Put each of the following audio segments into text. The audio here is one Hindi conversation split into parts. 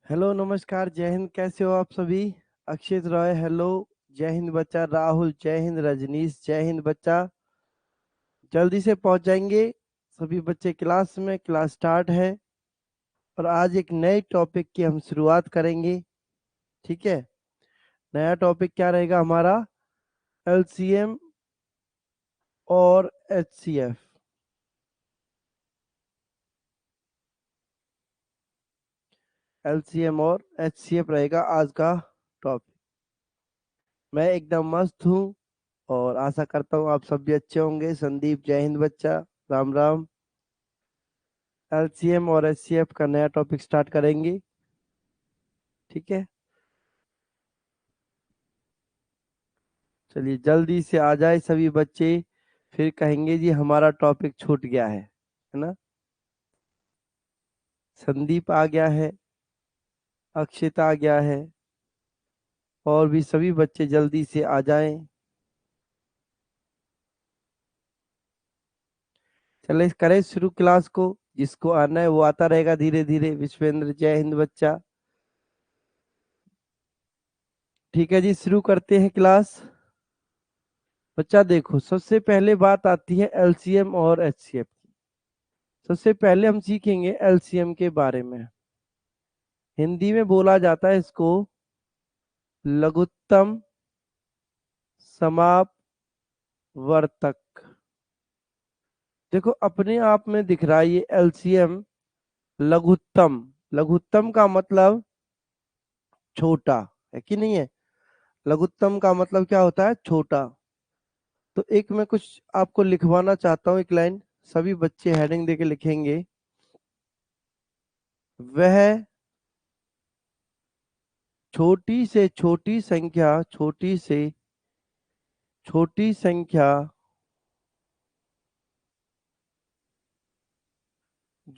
हेलो नमस्कार जय हिंद। कैसे हो आप सभी? अक्षित रॉय हेलो। जय हिंद बच्चा। राहुल जय हिंद। रजनीश जय हिंद बच्चा। जल्दी से पहुंच जाएंगे सभी बच्चे क्लास में। क्लास स्टार्ट है और आज एक नए टॉपिक की हम शुरुआत करेंगे। ठीक है, नया टॉपिक क्या रहेगा हमारा? एलसीएम और एचसीएफ। एलसीएम और एचसीएफ रहेगा आज का टॉपिक। मैं एकदम मस्त हूँ और आशा करता हूँ आप सब भी अच्छे होंगे। संदीप जय हिंद बच्चा। राम राम। एलसीएम और एचसीएफ का नया टॉपिक स्टार्ट करेंगे। ठीक है, चलिए जल्दी से आ जाए सभी बच्चे, फिर कहेंगे जी हमारा टॉपिक छूट गया है ना। संदीप आ गया है, अक्षित आ गया है और भी सभी बच्चे जल्दी से आ जाएं। चले करें शुरू क्लास को। जिसको आना है वो आता रहेगा धीरे धीरे। विश्वेंद्र जय हिंद बच्चा। ठीक है जी, शुरू करते हैं क्लास। बच्चा देखो, सबसे पहले बात आती है एलसीएम और एचसीएफ की। सबसे पहले हम सीखेंगे एलसीएम के बारे में। हिंदी में बोला जाता है इसको लघुत्तम समापवर्तक। देखो अपने आप में दिख रहा है ये एलसीएम लघुत्तम। लघुत्तम का मतलब छोटा है कि नहीं है? लघुत्तम का मतलब क्या होता है? छोटा। तो एक मैं कुछ आपको लिखवाना चाहता हूँ, एक लाइन सभी बच्चे हेडिंग देके लिखेंगे। वह छोटी से छोटी संख्या, छोटी से छोटी संख्या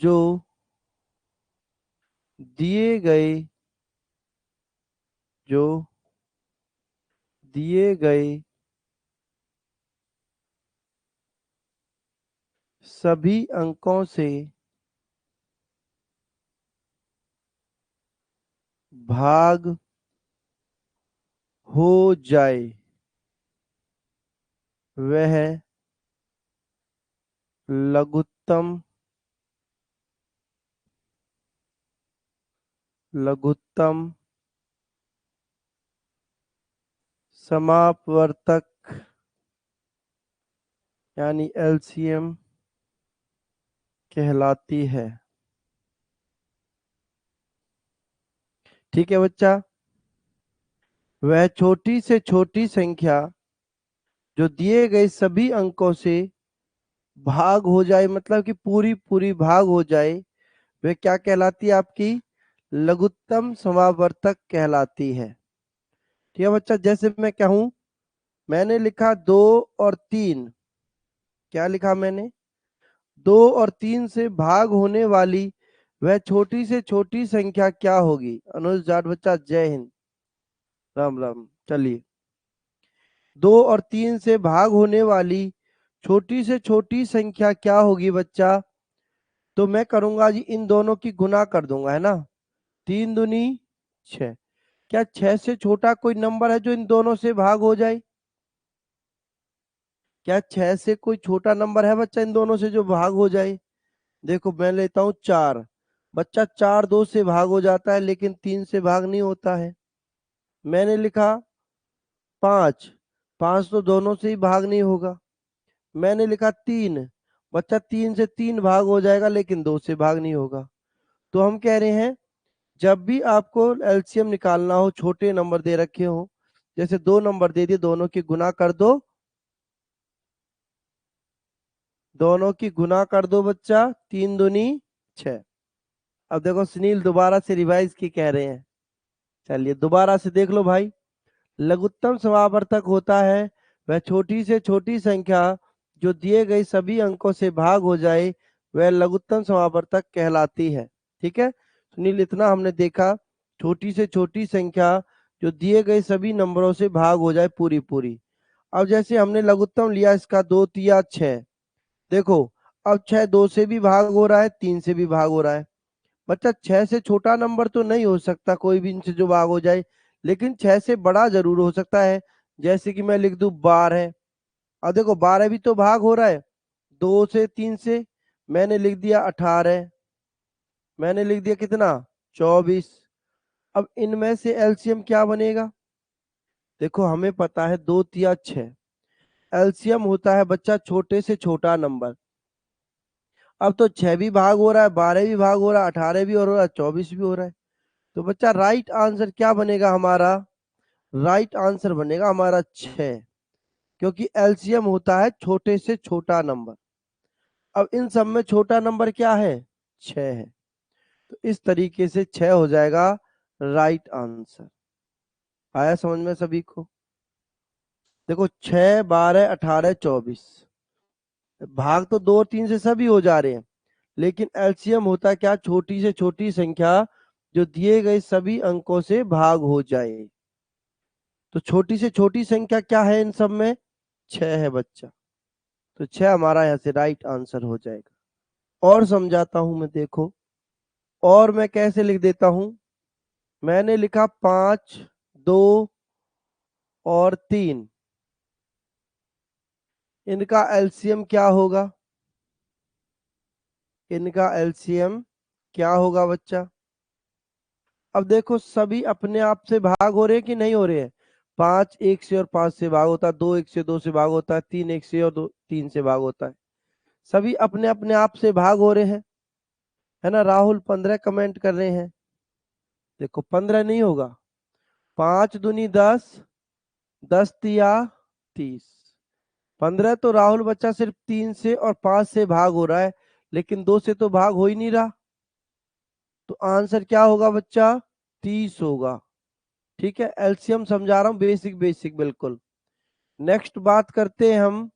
जो दिए गए जो दिए गए सभी अंकों से भाग हो जाए वह लघुत्तम लघुत्तम समापवर्तक यानी एलसीएम कहलाती है। ठीक है बच्चा, वह छोटी से छोटी संख्या जो दिए गए सभी अंकों से भाग हो जाए, मतलब कि पूरी पूरी भाग हो जाए, वह क्या कहलाती है? आपकी लघुत्तम समापवर्तक कहलाती है। ठीक है बच्चा, जैसे मैं कहूं, मैंने लिखा 2 और 3। क्या लिखा मैंने? 2 और 3 से भाग होने वाली वह छोटी से छोटी संख्या क्या होगी? अनुज जाट बच्चा जय हिंद। राम राम। चलिए, 2 और 3 से भाग होने वाली छोटी से छोटी संख्या क्या होगी बच्चा? तो मैं करूंगा जी, इन दोनों की गुना कर दूंगा, है ना। 3 दूनी 6। क्या 6 से छोटा कोई नंबर है जो इन दोनों से भाग हो जाए? क्या 6 से कोई छोटा नंबर है बच्चा इन दोनों से जो भाग हो जाए? देखो मैं लेता हूँ 4। बच्चा 4 2 से भाग हो जाता है लेकिन 3 से भाग नहीं होता है। मैंने लिखा 5। 5 तो दोनों से ही भाग नहीं होगा। मैंने लिखा 3। बच्चा 3 से 3 भाग हो जाएगा लेकिन 2 से भाग नहीं होगा। तो हम कह रहे हैं, जब भी आपको एलसीएम निकालना हो, छोटे नंबर दे रखे हो, जैसे 2 नंबर दे दिए, दोनों की गुना कर दो। दोनों की गुना कर दो बच्चा। 3 दूनी 6। अब देखो सुनील दोबारा से रिवाइज की कह रहे हैं। चलिए दोबारा से देख लो भाई। लघुत्तम समावर्तक होता है वह छोटी से छोटी संख्या जो दिए गए सभी अंकों से भाग हो जाए, वह लघुत्तम समावर्तक कहलाती है। ठीक है सुनील, इतना हमने देखा। छोटी से छोटी संख्या जो दिए गए सभी नंबरों से भाग हो जाए पूरी पूरी। अब जैसे हमने लघुत्तम लिया इसका 2 3 6। देखो अब 6 2 से भी भाग हो रहा है, 3 से भी भाग हो रहा है। बच्चा 6 से छोटा नंबर तो नहीं हो सकता कोई भी इनसे जो भाग हो जाए, लेकिन 6 से बड़ा जरूर हो सकता है। जैसे कि मैं लिख दूं 12। अब देखो 12 भी तो भाग हो रहा है 2 से 3 से। मैंने लिख दिया 18, मैंने लिख दिया कितना 24। अब इनमें से एलसीएम क्या बनेगा? देखो हमें पता है 2 तिया 6, एलसीएम होता है बच्चा छोटे से छोटा नंबर। अब तो 6 भी भाग हो रहा है, 12 भी भाग हो रहा है, 18 भी हो रहा है, 24 भी हो रहा है। तो बच्चा राइट आंसर क्या बनेगा हमारा? राइट आंसर बनेगा हमारा 6, क्योंकि एलसीएम होता है छोटे से छोटा नंबर। अब इन सब में छोटा नंबर क्या है? 6 है। तो इस तरीके से 6 हो जाएगा राइट आंसर। आया समझ में सभी को? देखो 6, 12, 18, 24 भाग तो 2 और 3 से सभी हो जा रहे हैं, लेकिन एलसीएम होता है क्या? छोटी से छोटी संख्या जो दिए गए सभी अंकों से भाग हो जाए। तो छोटी से छोटी संख्या क्या है इन सब में? 6 है बच्चा। तो 6 हमारा यहाँ से राइट आंसर हो जाएगा। और समझाता हूं मैं, देखो और मैं कैसे लिख देता हूं। मैंने लिखा 5, 2 और 3, इनका एलसीएम क्या होगा? इनका एलसीएम क्या होगा बच्चा? अब देखो सभी अपने आप से भाग हो रहे हैं कि नहीं हो रहे हैं? 5 1 से और 5 से भाग होता है, 2 1 से 2 से भाग होता है, 3 1 से और 2 3 से भाग होता है। सभी अपने अपने आप से भाग हो रहे हैं, है ना? राहुल 15 कमेंट कर रहे हैं। देखो 15 नहीं होगा, 5 दूनी 10, 10 तिया 30। 15 तो राहुल बच्चा सिर्फ 3 से और 5 से भाग हो रहा है, लेकिन 2 से तो भाग हो ही नहीं रहा। तो आंसर क्या होगा बच्चा? 30 होगा। ठीक है, एलसीएम समझा रहा हूं, बेसिक बेसिक बिल्कुल। नेक्स्ट बात करते हैं हम।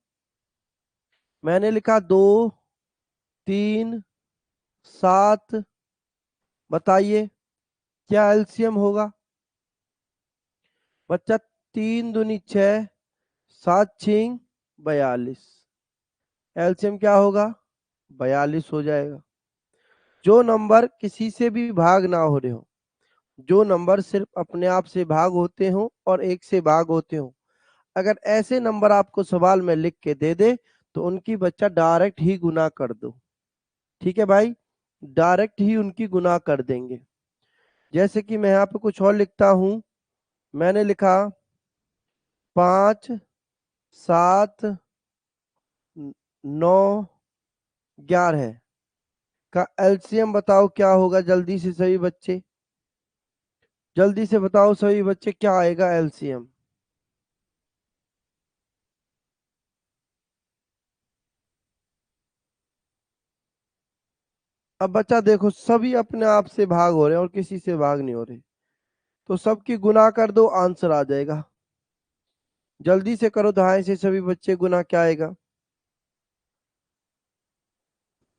मैंने लिखा 2, 3, 7, बताइए क्या एलसीएम होगा बच्चा? 3 दूनी 6, 7 छिंग 42। एलसीएम क्या होगा? 42 हो जाएगा। जो नंबर किसी से भी भाग ना हो रहे हो, जो नंबर सिर्फ अपने आप से भाग होते हो और एक से भाग होते हो, अगर ऐसे नंबर आपको सवाल में लिख के दे दे तो उनकी बच्चा डायरेक्ट ही गुना कर दो। ठीक है भाई, डायरेक्ट ही उनकी गुना कर देंगे। जैसे कि मैं यहाँ पे कुछ और लिखता हूं। मैंने लिखा 5, 7, 9, 11 का एलसीएम बताओ क्या होगा? जल्दी से सभी बच्चे, जल्दी से बताओ सभी बच्चे, क्या आएगा एलसीएम? अब बच्चा देखो सभी अपने आप से भाग हो रहे हैं और किसी से भाग नहीं हो रहे, तो सबकी गुना कर दो, आंसर आ जाएगा। जल्दी से करो दहाई से सभी बच्चे, गुना क्या आएगा?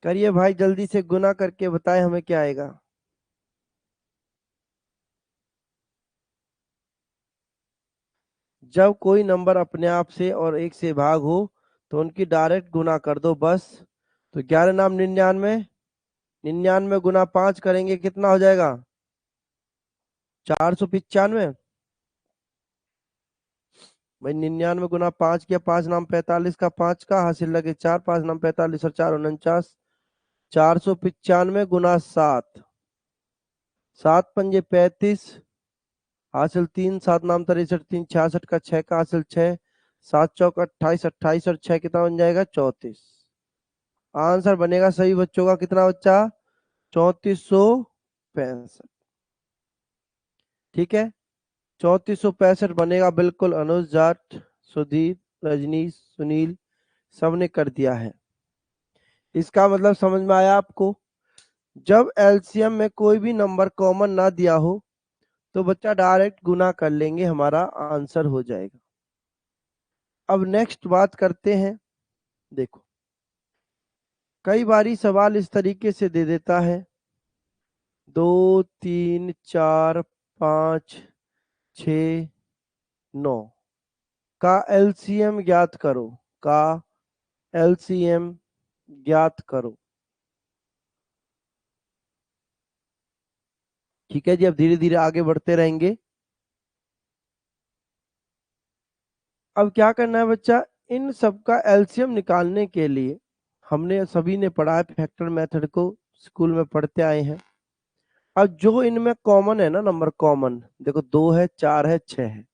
करिए भाई, जल्दी से गुना करके बताएं हमें क्या आएगा। जब कोई नंबर अपने आप से और एक से भाग हो तो उनकी डायरेक्ट गुना कर दो बस। तो 11 नाम 99, 99 गुना 5 करेंगे कितना हो जाएगा? 495। भाई 99 गुना 5 किया, 5 नाम 45 का, 5 का हासिल लगे 4, 5 नाम 45 और 4 49। 495 गुना 7, 7 पंजे 35, हासिल 3, 7 नाम 63, 3 66 का, 6 का हासिल 6, 7 चौक 28, 28 और 6 कितना बन जाएगा? 34। आंसर बनेगा सही बच्चों का कितना बच्चा? 3465। ठीक है, 3465 बनेगा बिल्कुल। अनुज जाट, सुधीर, रजनीश, सुनील सबने कर दिया है। इसका मतलब समझ में आया आपको? जब एलसीएम में कोई भी नंबर कॉमन ना दिया हो तो बच्चा डायरेक्ट गुना कर लेंगे, हमारा आंसर हो जाएगा। अब नेक्स्ट बात करते हैं। देखो कई बारी सवाल इस तरीके से दे देता है 2, 3, 4, 5, 6, 9 का एलसीएम ज्ञात करो, का एलसीएम ज्ञात करो। ठीक है जी, अब धीरे धीरे आगे बढ़ते रहेंगे। अब क्या करना है बच्चा, इन सब का एलसीएम निकालने के लिए हमने सभी ने पढ़ा है, फैक्टर मेथड को स्कूल में पढ़ते आए हैं। अब जो इनमें कॉमन है ना नंबर, कॉमन देखो 2 है, 4 है, 6 है,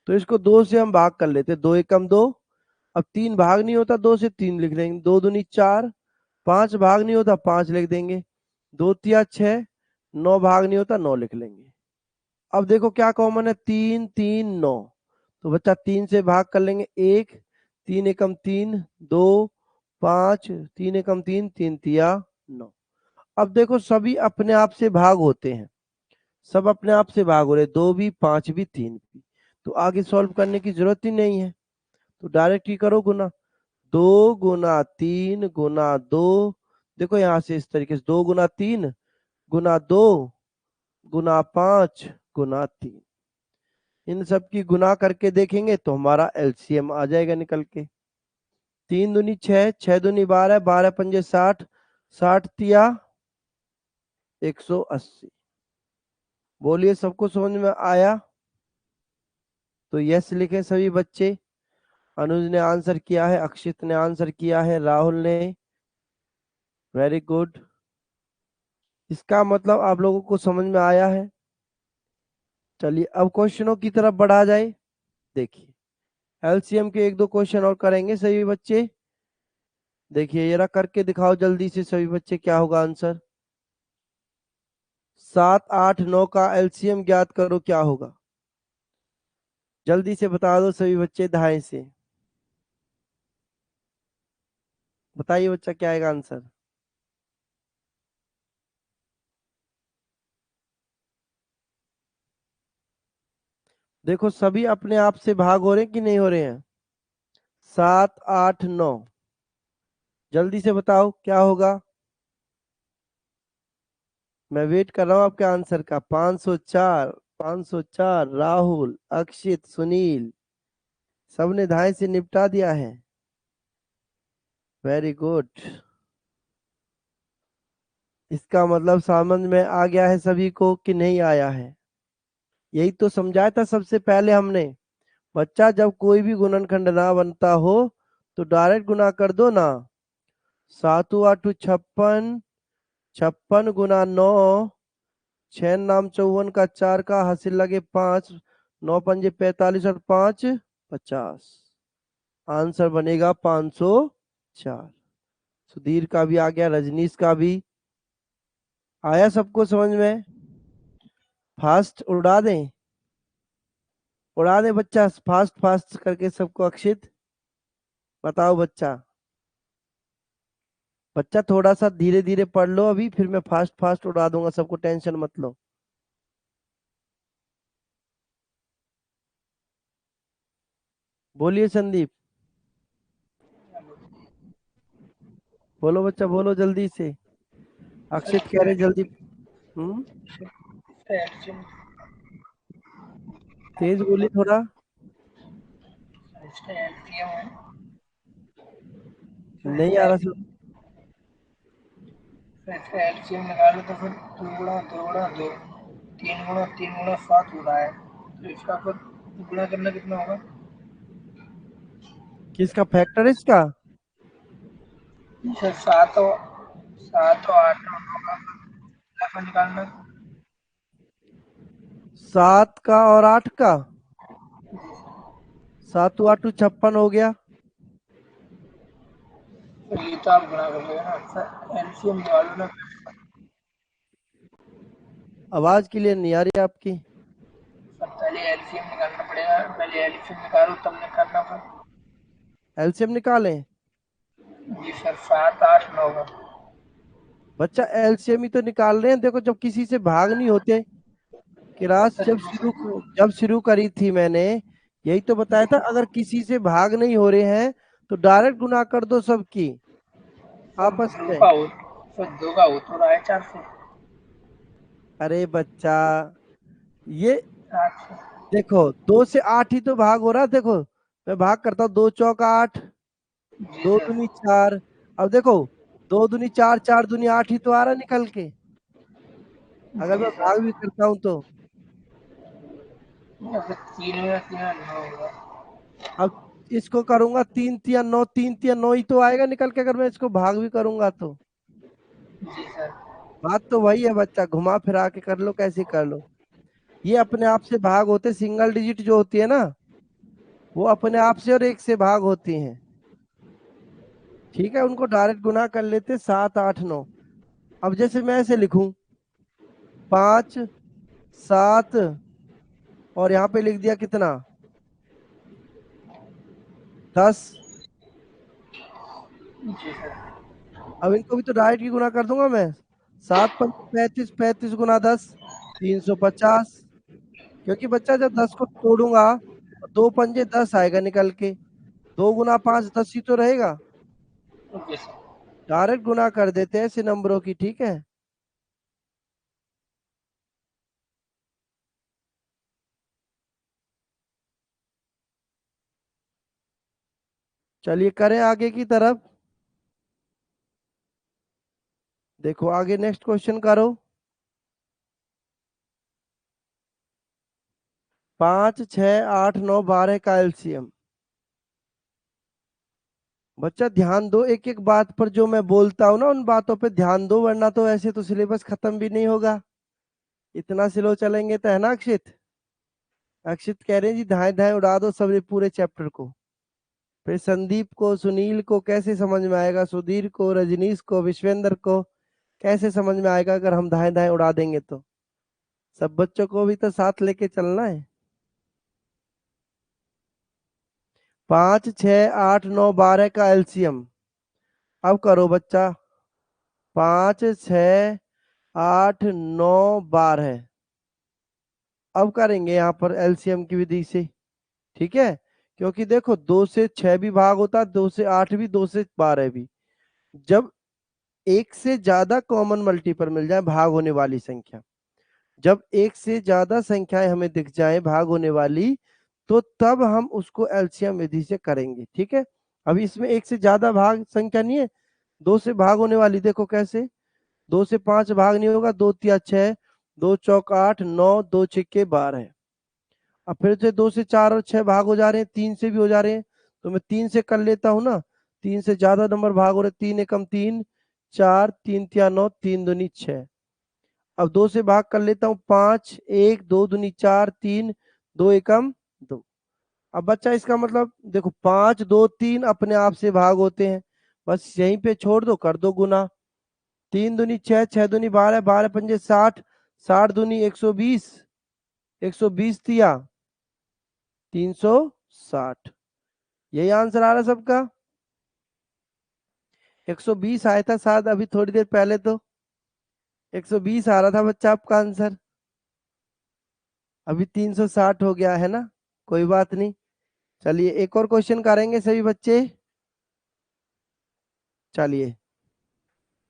तो इसको 2 से हम भाग कर लेते, 2 एकम 2। अब 3 भाग नहीं होता, 2 से 3 लिख देंगे, 2 दूनी 4। 5 भाग नहीं होता, 5 लिख देंगे, 2 तिया 6। 9 भाग नहीं होता, 9 लिख लेंगे। अब देखो क्या कॉमन है, 3 3 9, तो बच्चा 3 से भाग कर लेंगे, 1। 3 एकम 3, 2 5, 3 एकम 3, 3 तिया 9। अब देखो सभी अपने आप से भाग होते हैं, सब अपने आप से भाग हो रहे, 2 भी, 5 भी, 3 भी, तो आगे सॉल्व करने की जरूरत ही नहीं है, तो डायरेक्ट ही करो गुना। 2 गुना 3 गुना 2, देखो यहां से इस तरीके से 2 गुना 3 गुना 2 गुना 5 गुना 3, इन सब की गुना करके देखेंगे तो हमारा एलसीएम आ जाएगा निकल के। 3 दूनी 6, 6 दूनी 12, 12 पंजे 60, 60 तिया 180। बोलिए सबको समझ में आया? तो यस लिखे सभी बच्चे। अनुज ने आंसर किया है, अक्षित ने आंसर किया है, राहुल ने, वेरी गुड। इसका मतलब आप लोगों को समझ में आया है। चलिए अब क्वेश्चनों की तरफ बढ़ा जाए। देखिए एलसीएम के एक दो क्वेश्चन और करेंगे सभी बच्चे। देखिए जरा करके दिखाओ जल्दी से सभी बच्चे, क्या होगा आंसर। 7 8 9 का एलसीएम ज्ञात करो, क्या होगा? जल्दी से बता दो सभी बच्चे, धाए से बताइए बच्चा, क्या आएगा आंसर। देखो सभी अपने आप से भाग हो रहे हैं कि नहीं हो रहे हैं? 7 8 9, जल्दी से बताओ क्या होगा। मैं वेट कर रहा हूँ आपके आंसर का। 504, 504, राहुल, अक्षित, सुनील, सबने धाए से निपटा दिया है, वेरी गुड। इसका मतलब समझ में आ गया है सभी को कि नहीं आया है? यही तो समझाया था सबसे पहले हमने, बच्चा जब कोई भी गुणनखंड ना बनता हो तो डायरेक्ट गुना कर दो ना। 7 8 56, 56 गुना 9, 6 नाम 54 का 4 का हासिल लगे 5, 9 पंजे 45 और 5 50, आंसर बनेगा 504। सुधीर का भी आ गया, रजनीश का भी आया, सबको समझ में? फास्ट उड़ा दें, उड़ा दे बच्चा, फास्ट फास्ट करके सबको। अक्षित बताओ बच्चा, बच्चा थोड़ा सा धीरे धीरे पढ़ लो अभी, फिर मैं फास्ट फास्ट उड़ा दूंगा सबको, टेंशन मत लो। बोलिए संदीप, बोलो बच्चा, बोलो जल्दी से। अक्षित कह रहे जल्दी। एल्शियम तेज बोली थोड़ा। इसका एल्शियम है। नहीं आ रहा सब। इसका एल्शियम निकालो तो फिर 2 गुणा 2 गुणा 2, 3 गुणा 3 गुणा 7 होता है, तो इसका फिर गुणा करना कितना होगा? किसका फैक्टर है इसका? सर 7 और 8 और 9 का फिर निकालना। 7 का और 8 का, 7 8 56 हो गया। फिर ये तो आप गुणा कर लेगा ना, सर एल्शियम निकालो ना। आवाज क्लियर नहीं आ रही आपकी। सर पहले एल्शियम निकालना पड़ेगा, पहले एल्शियम निकालो तब निकालना फिर। एलसीएम निकालें? जी सर, 7 8 9 का। बच्चा एलसीएम ही तो निकाल रहे हैं, देखो जब किसी से भाग नहीं होते। क्लास सर जी सर। जब शुरू करी थी मैंने, यही तो बताया था, अगर किसी से भाग नहीं हो रहे हैं तो डायरेक्ट गुना कर दो सबकी सर आपस दो में। का हो, सर 2 का हो तो रहा है 4 से। अरे बच्चा, ये 8 से। देखो 2 से 8 ही तो भाग हो रहा है, देखो मैं भाग करता हूँ, 2 चौका 8, जी 2 सर। दूनी 4। अब देखो 2 दूनी 4, 4 दूनी 8 ही तो आ रहा निकल के। अगर मैं जी भाग सर। भी करता हूँ तो। या फिर 3 में 3 9 होगा। अब इसको करूंगा 3 तिया 9, 3 तिया 9 ही तो आएगा निकल के, अगर मैं इसको भाग भी करूंगा तो। जी सर। बात तो वही है बच्चा, घुमा फिरा के कर लो कैसे कर लो। ये अपने आप से भाग होते, सिंगल डिजिट जो होती है ना, वो अपने आप से और एक से भाग होती हैं। ठीक है, उनको डायरेक्ट गुना कर लेते 7 8 9। अब जैसे मैं ऐसे लिखूं 5 7, और यहाँ पे लिख दिया कितना 10। जी सर। अब इनको भी तो डायरेक्ट ही गुना कर दूंगा मैं। 7 5 35, 35 गुना 10 350। क्योंकि बच्चा जब 10 को तोड़ूंगा तो 2 पंजे 10 आएगा निकल के। 2 गुना 5 10 ही तो रहेगा। Okay sir. डायरेक्ट गुना कर देते हैं ऐसे नंबरों की, ठीक है। चलिए करें आगे की तरफ। देखो आगे नेक्स्ट क्वेश्चन करो। 5 6 8 9 12 का एलसीएम। बच्चा ध्यान दो एक एक बात पर, जो मैं बोलता हूँ ना उन बातों पे ध्यान दो, वरना तो ऐसे तो सिलेबस खत्म भी नहीं होगा। इतना स्लो चलेंगे तो, है ना अक्षित। अक्षित कह रहे हैं जी धाए धाए उड़ा दो सब पूरे चैप्टर को। फिर संदीप को, सुनील को कैसे समझ में आएगा, सुधीर को, रजनीश को, विश्वेंद्र को कैसे समझ में आएगा अगर हम धाए धाए उड़ा देंगे तो। सब बच्चों को भी तो साथ लेके चलना है। 5 6 8 9 12 का एलसीएम। अब करो बच्चा। 5 6 8 9 12। अब करेंगे यहाँ पर एलसीएम की विधि से, ठीक है। क्योंकि देखो 2 से 6 भी भाग होता है, 2 से 8 भी, 2 से 12 भी। जब एक से ज्यादा कॉमन मल्टीपल मिल जाए भाग होने वाली संख्या, जब एक से ज्यादा संख्याएं हमें दिख जाए भाग होने वाली, तो तब हम उसको एलसीएम विधि से करेंगे, ठीक है। अभी इसमें एक से ज्यादा भाग संख्या नहीं है, 2 से भाग होने वाली। देखो कैसे, 2 से 5 भाग नहीं होगा, 2 तिया 6, 2 चौक 8 9, 2 छिक्के 12। अब फिर से 2 से 4 और 6 भाग हो जा रहे हैं, 3 से भी हो जा रहे हैं, तो मैं 3 से कर लेता हूँ ना। 3 से ज्यादा नंबर भाग हो रहे, 3 एकम 3, 4, 3 तिया 9, 3 दूनी 6। अब 2 से भाग कर लेता हूँ 5, 1 2 दूनी 4, 3, 2 एकम 2। अब बच्चा इसका मतलब देखो 5 2 3 अपने आप से भाग होते हैं, बस यहीं पे छोड़ दो, कर दो गुना। 3 दूनी 6, 6 दूनी 12, 12 पंजे 60, 60 दूनी 120, 120 तिया 360। यही आंसर आ रहा है सबका। 120 आया था शायद अभी थोड़ी देर पहले तो, 120 आ रहा था बच्चा आपका आंसर। अभी 360 हो गया है ना, कोई बात नहीं। चलिए एक और क्वेश्चन करेंगे सभी बच्चे। चलिए,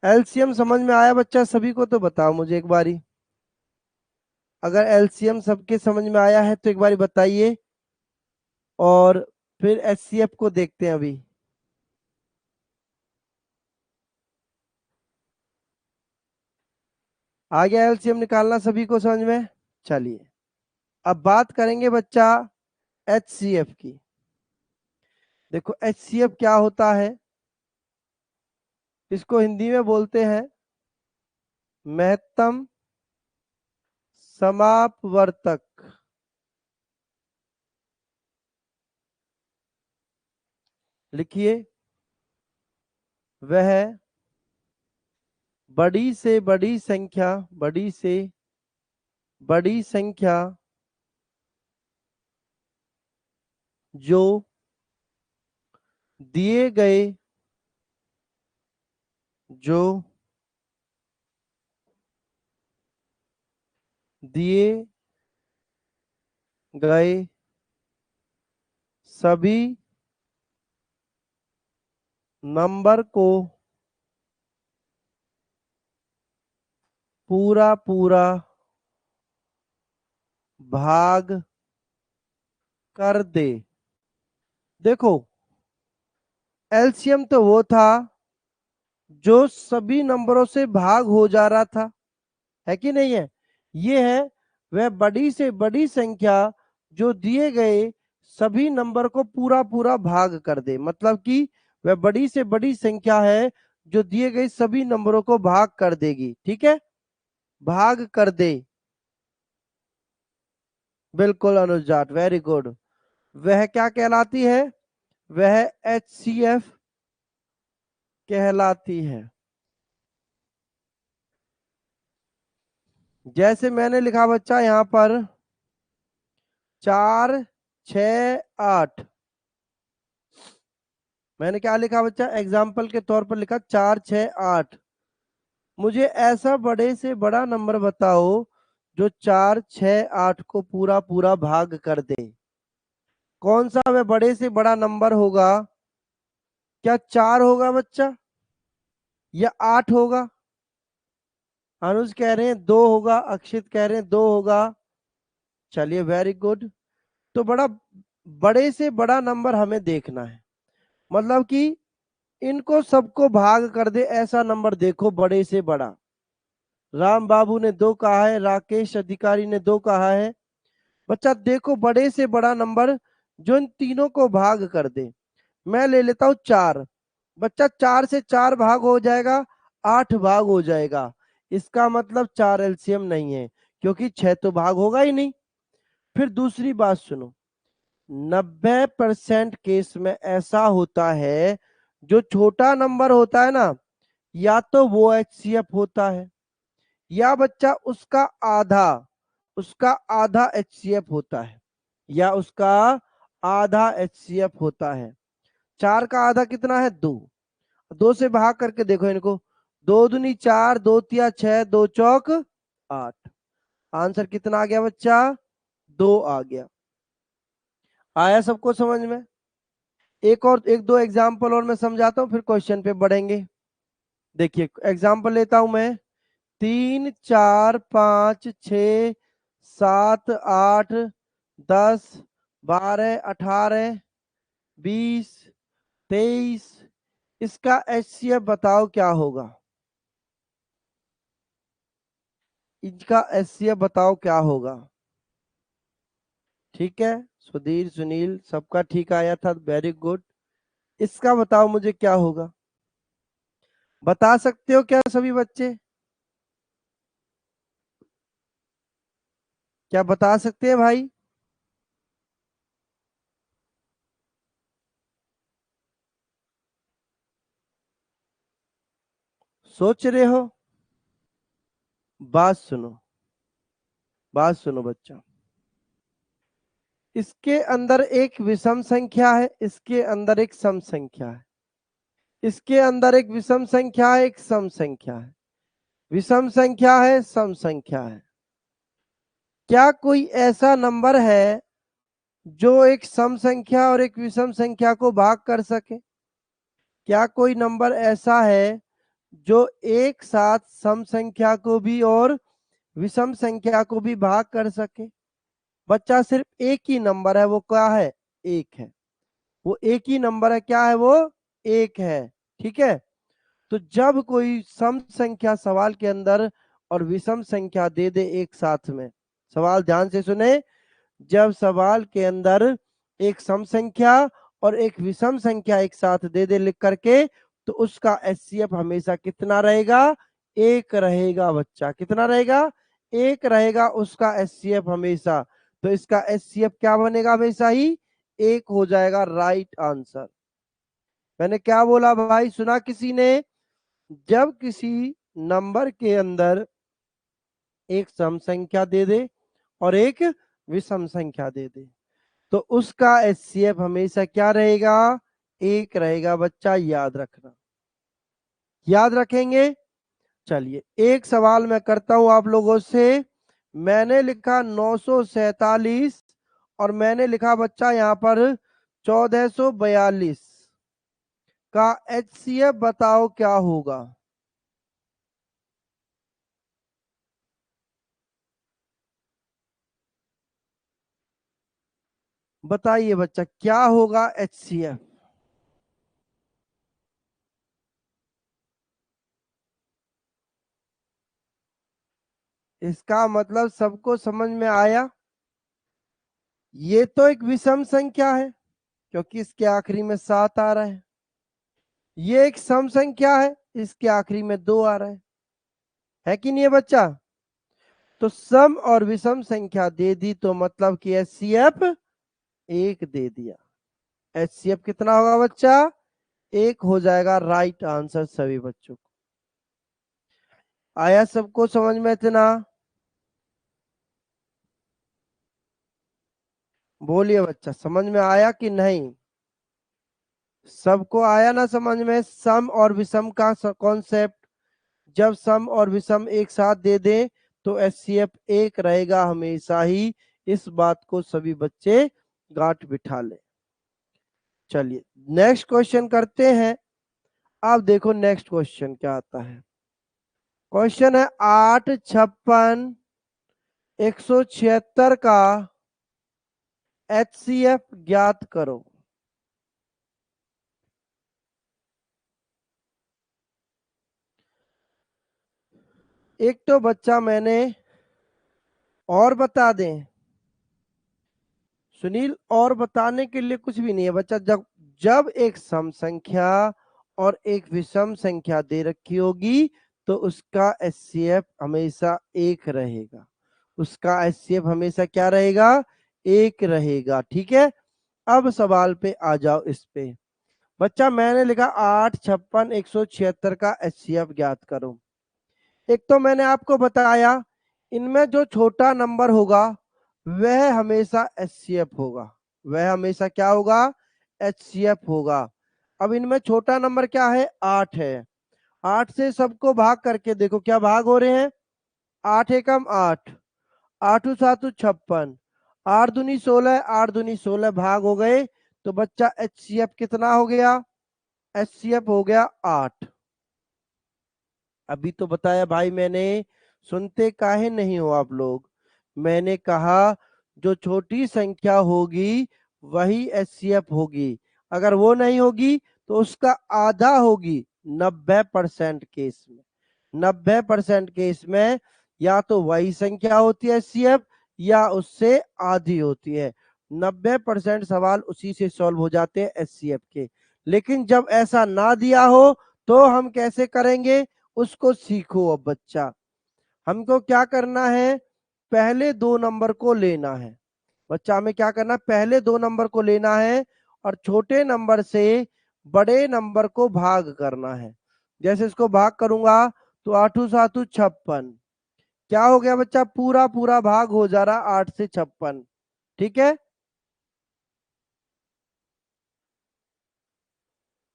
एलसीएम समझ में आया बच्चा सभी को तो बताओ मुझे एक बारी। अगर एलसीएम सबके समझ में आया है तो एक बारी बताइए, और फिर एचसीएफ को देखते हैं अभी। आ गया एलसीएम निकालना सभी को समझ में। चलिए अब बात करेंगे बच्चा एचसीएफ की। देखो एचसीएफ क्या होता है, इसको हिंदी में बोलते हैं महत्तम समापवर्तक। लिखिए, वह बड़ी से बड़ी संख्या, बड़ी से बड़ी संख्या जो दिए गए, जो दिए गए सभी नंबर को पूरा पूरा भाग कर दे। देखो एलसीएम तो वो था जो सभी नंबरों से भाग हो जा रहा था, है कि नहीं है। ये है वह बड़ी से बड़ी संख्या जो दिए गए सभी नंबर को पूरा पूरा भाग कर दे। मतलब कि वह बड़ी से बड़ी संख्या है जो दिए गए सभी नंबरों को भाग कर देगी। ठीक है, भाग कर दे। बिल्कुल अनुज जाट, वेरी गुड। वह क्या कहलाती है? वह HCF कहलाती है। जैसे मैंने लिखा बच्चा यहां पर 4 6 8। मैंने क्या लिखा बच्चा? एग्जाम्पल के तौर पर लिखा 4 6 8। मुझे ऐसा बड़े से बड़ा नंबर बताओ जो 4 6 8 को पूरा पूरा भाग कर दे। कौन सा वह बड़े से बड़ा नंबर होगा? क्या 4 होगा बच्चा, या 8 होगा? अनुज कह रहे हैं 2 होगा, अक्षित कह रहे हैं 2 होगा। चलिए वेरी गुड। तो बड़े से बड़ा नंबर हमें देखना है, मतलब कि इनको सबको भाग कर दे ऐसा नंबर देखो बड़े से बड़ा। राम बाबू ने 2 कहा है, राकेश अधिकारी ने 2 कहा है। बच्चा देखो बड़े से बड़ा नंबर जो इन तीनों को भाग कर दे। मैं ले लेता हूं 4। बच्चा 4 से 4 भाग हो जाएगा, 8 भाग हो जाएगा। इसका मतलब 4 एलसीएम नहीं है, क्योंकि 6 तो भाग होगा ही नहीं। फिर दूसरी बात सुनो, 90% केस में ऐसा होता है जो छोटा नंबर होता है ना, या तो वो HCF होता है, या बच्चा उसका आधा HCF होता है, या उसका आधा HCF होता है। 4 का आधा कितना है? 2। 2 से भाग करके देखो इनको, 2 दूनी 4, 2 तिया 6, 2 चौक 8। आंसर कितना आ गया बच्चा? 2 आ गया। आया सबको समझ में? एक दो एग्जाम्पल और मैं समझाता हूं, फिर क्वेश्चन पे बढ़ेंगे। देखिए एग्जाम्पल लेता हूं मैं। 3 4 5 6 7 8 10 12 18 20 23। इसका HCF बताओ क्या होगा? इसका HCF बताओ क्या होगा? ठीक है, सुधीर सुनील सबका ठीक आया था, वेरी गुड। इसका बताओ मुझे क्या होगा? बता सकते हो क्या सभी बच्चे? क्या बता सकते हैं भाई? सोच रहे हो? बात सुनो, बात सुनो बच्चा। इसके अंदर एक विषम संख्या है, इसके अंदर एक सम संख्या है। इसके अंदर एक विषम संख्या है, एक सम संख्या है। विषम संख्या है, सम संख्या है। क्या कोई ऐसा नंबर है जो एक सम संख्या और एक विषम संख्या को भाग कर सके? क्या कोई नंबर ऐसा है जो एक साथ सम संख्या को भी और विषम संख्या को भी भाग कर सके? बच्चा सिर्फ एक ही नंबर है, वो क्या है? एक है। वो एक ही नंबर है, क्या है वो? एक है। ठीक है, तो जब कोई सम संख्या सवाल के अंदर और विषम संख्या दे दे एक साथ में, सवाल ध्यान से सुने, जब सवाल के अंदर एक सम संख्या और एक विषम संख्या एक साथ दे दे लिख करके, तो उसका HCF हमेशा कितना रहेगा? एक रहेगा बच्चा। कितना रहेगा? एक रहेगा उसका HCF हमेशा। तो इसका HCF क्या बनेगा? हमेशा ही एक हो जाएगा। Right answer. मैंने क्या बोला भाई, सुना किसी ने? जब किसी नंबर के अंदर एक सम संख्या दे दे और एक विषम संख्या दे दे, तो उसका HCF हमेशा क्या रहेगा? एक रहेगा बच्चा, याद रखना। याद रखेंगे। चलिए एक सवाल मैं करता हूं आप लोगों से। मैंने लिखा 947 और मैंने लिखा बच्चा यहां पर 1442 का HCF बताओ क्या होगा? बताइए बच्चा क्या होगा HCF? इसका मतलब सबको समझ में आया। ये तो एक विषम संख्या है क्योंकि इसके आखिरी में 7 आ रहा है। ये एक सम संख्या है, इसके आखिरी में 2 आ रहा है कि नहीं है बच्चा? तो सम और विषम संख्या दे दी तो मतलब कि एचसीएफ 1 दे दिया। एचसीएफ कितना होगा बच्चा? 1 हो जाएगा राइट आंसर सभी बच्चों को। आया सबको समझ में इतना? बोलिए बच्चा, समझ में आया कि नहीं? सबको आया ना समझ में सम और विषम का कॉन्सेप्ट? जब सम और विषम एक साथ दे दे तो एचसीएफ 1 रहेगा हमेशा ही। इस बात को सभी बच्चे गांठ बिठा ले। चलिए नेक्स्ट क्वेश्चन करते हैं। अब देखो नेक्स्ट क्वेश्चन क्या आता है। क्वेश्चन है 8, 56, 176 का एचसीएफ ज्ञात करो। एक तो बच्चा मैंने और बता दें सुनील, और बताने के लिए कुछ भी नहीं है बच्चा। जब जब एक सम संख्या और एक विषम संख्या दे रखी होगी तो उसका एचसीएफ हमेशा 1 रहेगा। उसका एचसीएफ हमेशा क्या रहेगा? 1 रहेगा। ठीक है, अब सवाल पे आ जाओ। इस पे बच्चा मैंने लिखा 8, 56, 176 का एचसीएफ ज्ञात करो। एक तो मैंने आपको बताया इनमें जो छोटा नंबर होगा वह हमेशा एचसीएफ होगा। वह हमेशा क्या होगा? एचसीएफ होगा। अब इनमें छोटा नंबर क्या है? 8 है। 8 से सबको भाग करके देखो क्या भाग हो रहे हैं? 8 एकम 8, 8 7 56, 8 दूनी 16, 8 दूनी 16 भाग हो गए। तो बच्चा एचसीएफ कितना हो गया? एचसीएफ हो गया 8। अभी तो बताया भाई मैंने, सुनते काहे नहीं हो आप लोग? मैंने कहा जो छोटी संख्या होगी वही एचसीएफ होगी। अगर वो नहीं होगी तो उसका आधा होगी। 90% केस में, 90% केस में या तो वही संख्या होती है एचसीएफ या उससे आधी होती है। 90% सवाल उसी से सॉल्व हो जाते हैं एचसीएफ के। लेकिन जब ऐसा ना दिया हो तो हम कैसे करेंगे उसको सीखो। अब बच्चा हमको क्या करना है? पहले 2 नंबर को लेना है। बच्चा हमें क्या करना है? पहले 2 नंबर को लेना है और छोटे नंबर से बड़े नंबर को भाग करना है। जैसे इसको भाग करूंगा तो 8 7 56, क्या हो गया बच्चा? पूरा पूरा भाग हो जा रहा 8 से 56। ठीक है,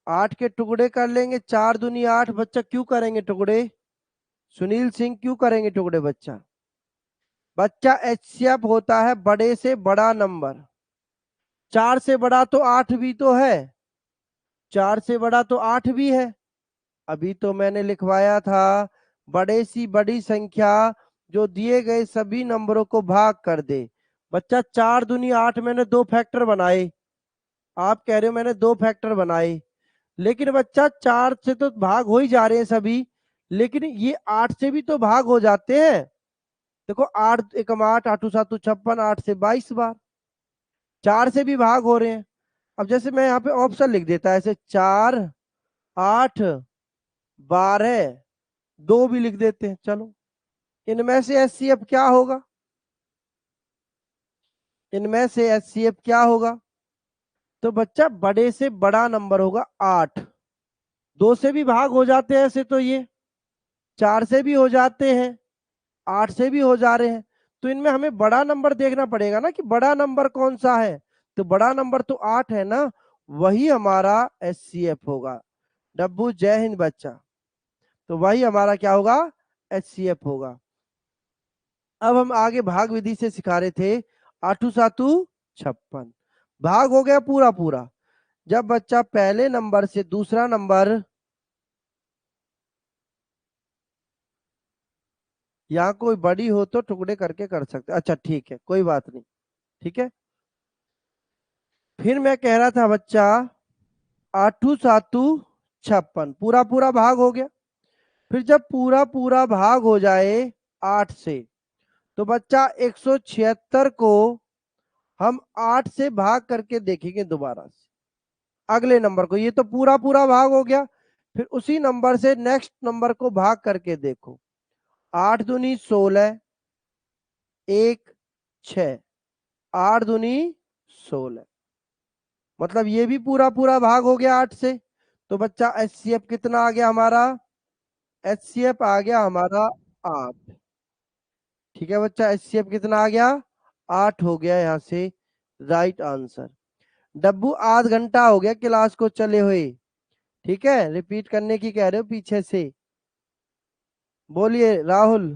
8 के टुकड़े कर लेंगे, 4 दूनी 8। बच्चा क्यों करेंगे टुकड़े? सुनील सिंह क्यों करेंगे टुकड़े बच्चा? बच्चा एचसीएफ होता है बड़े से बड़ा नंबर। 4 से बड़ा तो 8 भी तो है, 4 से बड़ा तो 8 भी है। अभी तो मैंने लिखवाया था बड़े सी बड़ी संख्या जो दिए गए सभी नंबरों को भाग कर दे। बच्चा 4 दूनी 8 मैंने 2 फैक्टर बनाए। आप कह रहे हो मैंने 2 फैक्टर बनाए, लेकिन बच्चा 4 से तो भाग हो ही जा रहे हैं सभी, लेकिन ये 8 से भी तो भाग हो जाते हैं। देखो 8 एकम 8, 8 7 56, 8 से 22 बार 4 से भी भाग हो रहे हैं। अब जैसे मैं यहाँ पे ऑप्शन लिख देता ऐसे 4, 8, 12, 2 भी लिख देते हैं। चलो इनमें से एचसीएफ क्या होगा? इनमें से एचसीएफ क्या होगा? तो बच्चा बड़े से बड़ा नंबर होगा 8। 2 से भी भाग हो जाते हैं ऐसे तो ये, 4 से भी हो जाते हैं, 8 से भी हो जा रहे हैं। तो इनमें हमें बड़ा नंबर देखना पड़ेगा ना कि बड़ा नंबर कौन सा है। तो बड़ा नंबर तो 8 है ना, वही हमारा एचसीएफ होगा। डब्बू जय हिंद बच्चा। तो वही हमारा क्या होगा? एचसीएफ होगा। अब हम आगे भाग विधि से सिखा रहे थे। 8 7 56 भाग हो गया पूरा पूरा। जब बच्चा पहले नंबर से दूसरा नंबर, यहाँ कोई बड़ी हो तो टुकड़े करके कर सकते। अच्छा ठीक है, कोई बात नहीं। ठीक है, फिर मैं कह रहा था बच्चा 8 7 56 पूरा पूरा भाग हो गया। फिर जब पूरा पूरा भाग हो जाए 8 से, तो बच्चा 176 को हम 8 से भाग करके देखेंगे दोबारा से अगले नंबर को। ये तो पूरा पूरा भाग हो गया, फिर उसी नंबर से नेक्स्ट नंबर को भाग करके देखो। 8 दूनी 16, 1 6, 8 दूनी 16, मतलब ये भी पूरा पूरा भाग हो गया 8 से। तो बच्चा एचसीएफ कितना आ गया हमारा? एचसीएफ आ गया हमारा 8। ठीक है बच्चा, एचसीएफ कितना आ गया? 8 हो गया यहाँ से राइट आंसर। डब्बू आध घंटा हो गया क्लास को चले हुए, ठीक है, रिपीट करने की कह रहे हो पीछे से। बोलिए राहुल।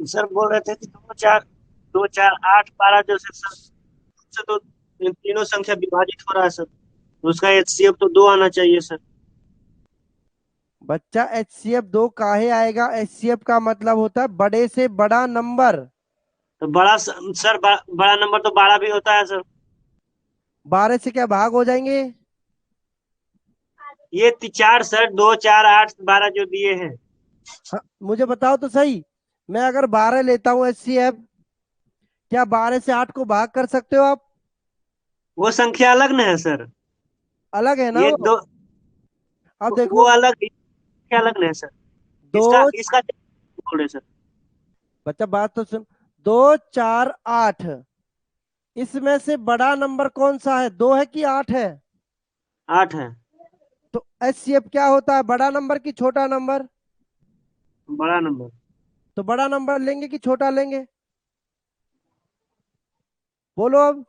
सर बोल रहे थे कि 2 4 8 12 जो सर से तो तीनों संख्या विभाजित हो रहा है सर, उसका एचसीएफ तो 2 आना चाहिए सर। बच्चा एचसीएफ 2 काहे आएगा? एचसीएफ का मतलब होता है बड़े से बड़ा नंबर। तो सर बड़ा नंबर तो 12 भी होता है सर। 12 से क्या भाग हो जाएंगे? ये 4 सर, 2 4 8 12 जो दिए हैं। हाँ, मुझे बताओ तो सही, मैं अगर 12 लेता हूँ एचसीएफ, क्या 12 से 8 को भाग कर सकते हो आप? वो संख्या अलग न है सर। अलग है ना ये वो। दो, अब वो देखो, अलग, संख्या अलग न है सर। दो, इसका इसका बोल रहे सर। बच्चा बात तो सुन, 2 4 8, इसमें से बड़ा नंबर कौन सा है? 2 है कि 8 है? 8 है। तो एचसीएफ क्या होता है, बड़ा नंबर की छोटा नंबर? बड़ा नंबर। तो बड़ा नंबर लेंगे कि छोटा लेंगे? बोलो अब,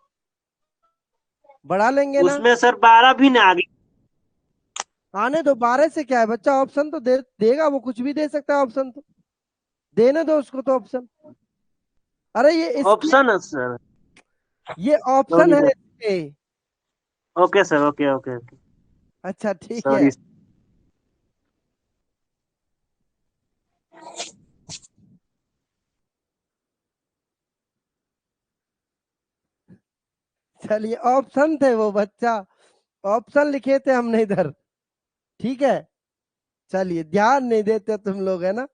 बड़ा लेंगे ना? उसमें सर 12 भी ना आगे। आने दो, 12 से क्या है बच्चा, ऑप्शन तो देगा वो, कुछ भी दे सकता है ऑप्शन, तो देने दो उसको तो ऑप्शन। अरे ये इसके, ऑप्शन है सर। ये ऑप्शन सॉरी है सर। इसके। Okay sir, okay okay okay. अच्छा ठीक है। सॉरी। चलिए, ऑप्शन थे वो बच्चा, ऑप्शन लिखे थे हमने इधर, ठीक है। चलिए, ध्यान नहीं देते तुम लोग, है ना।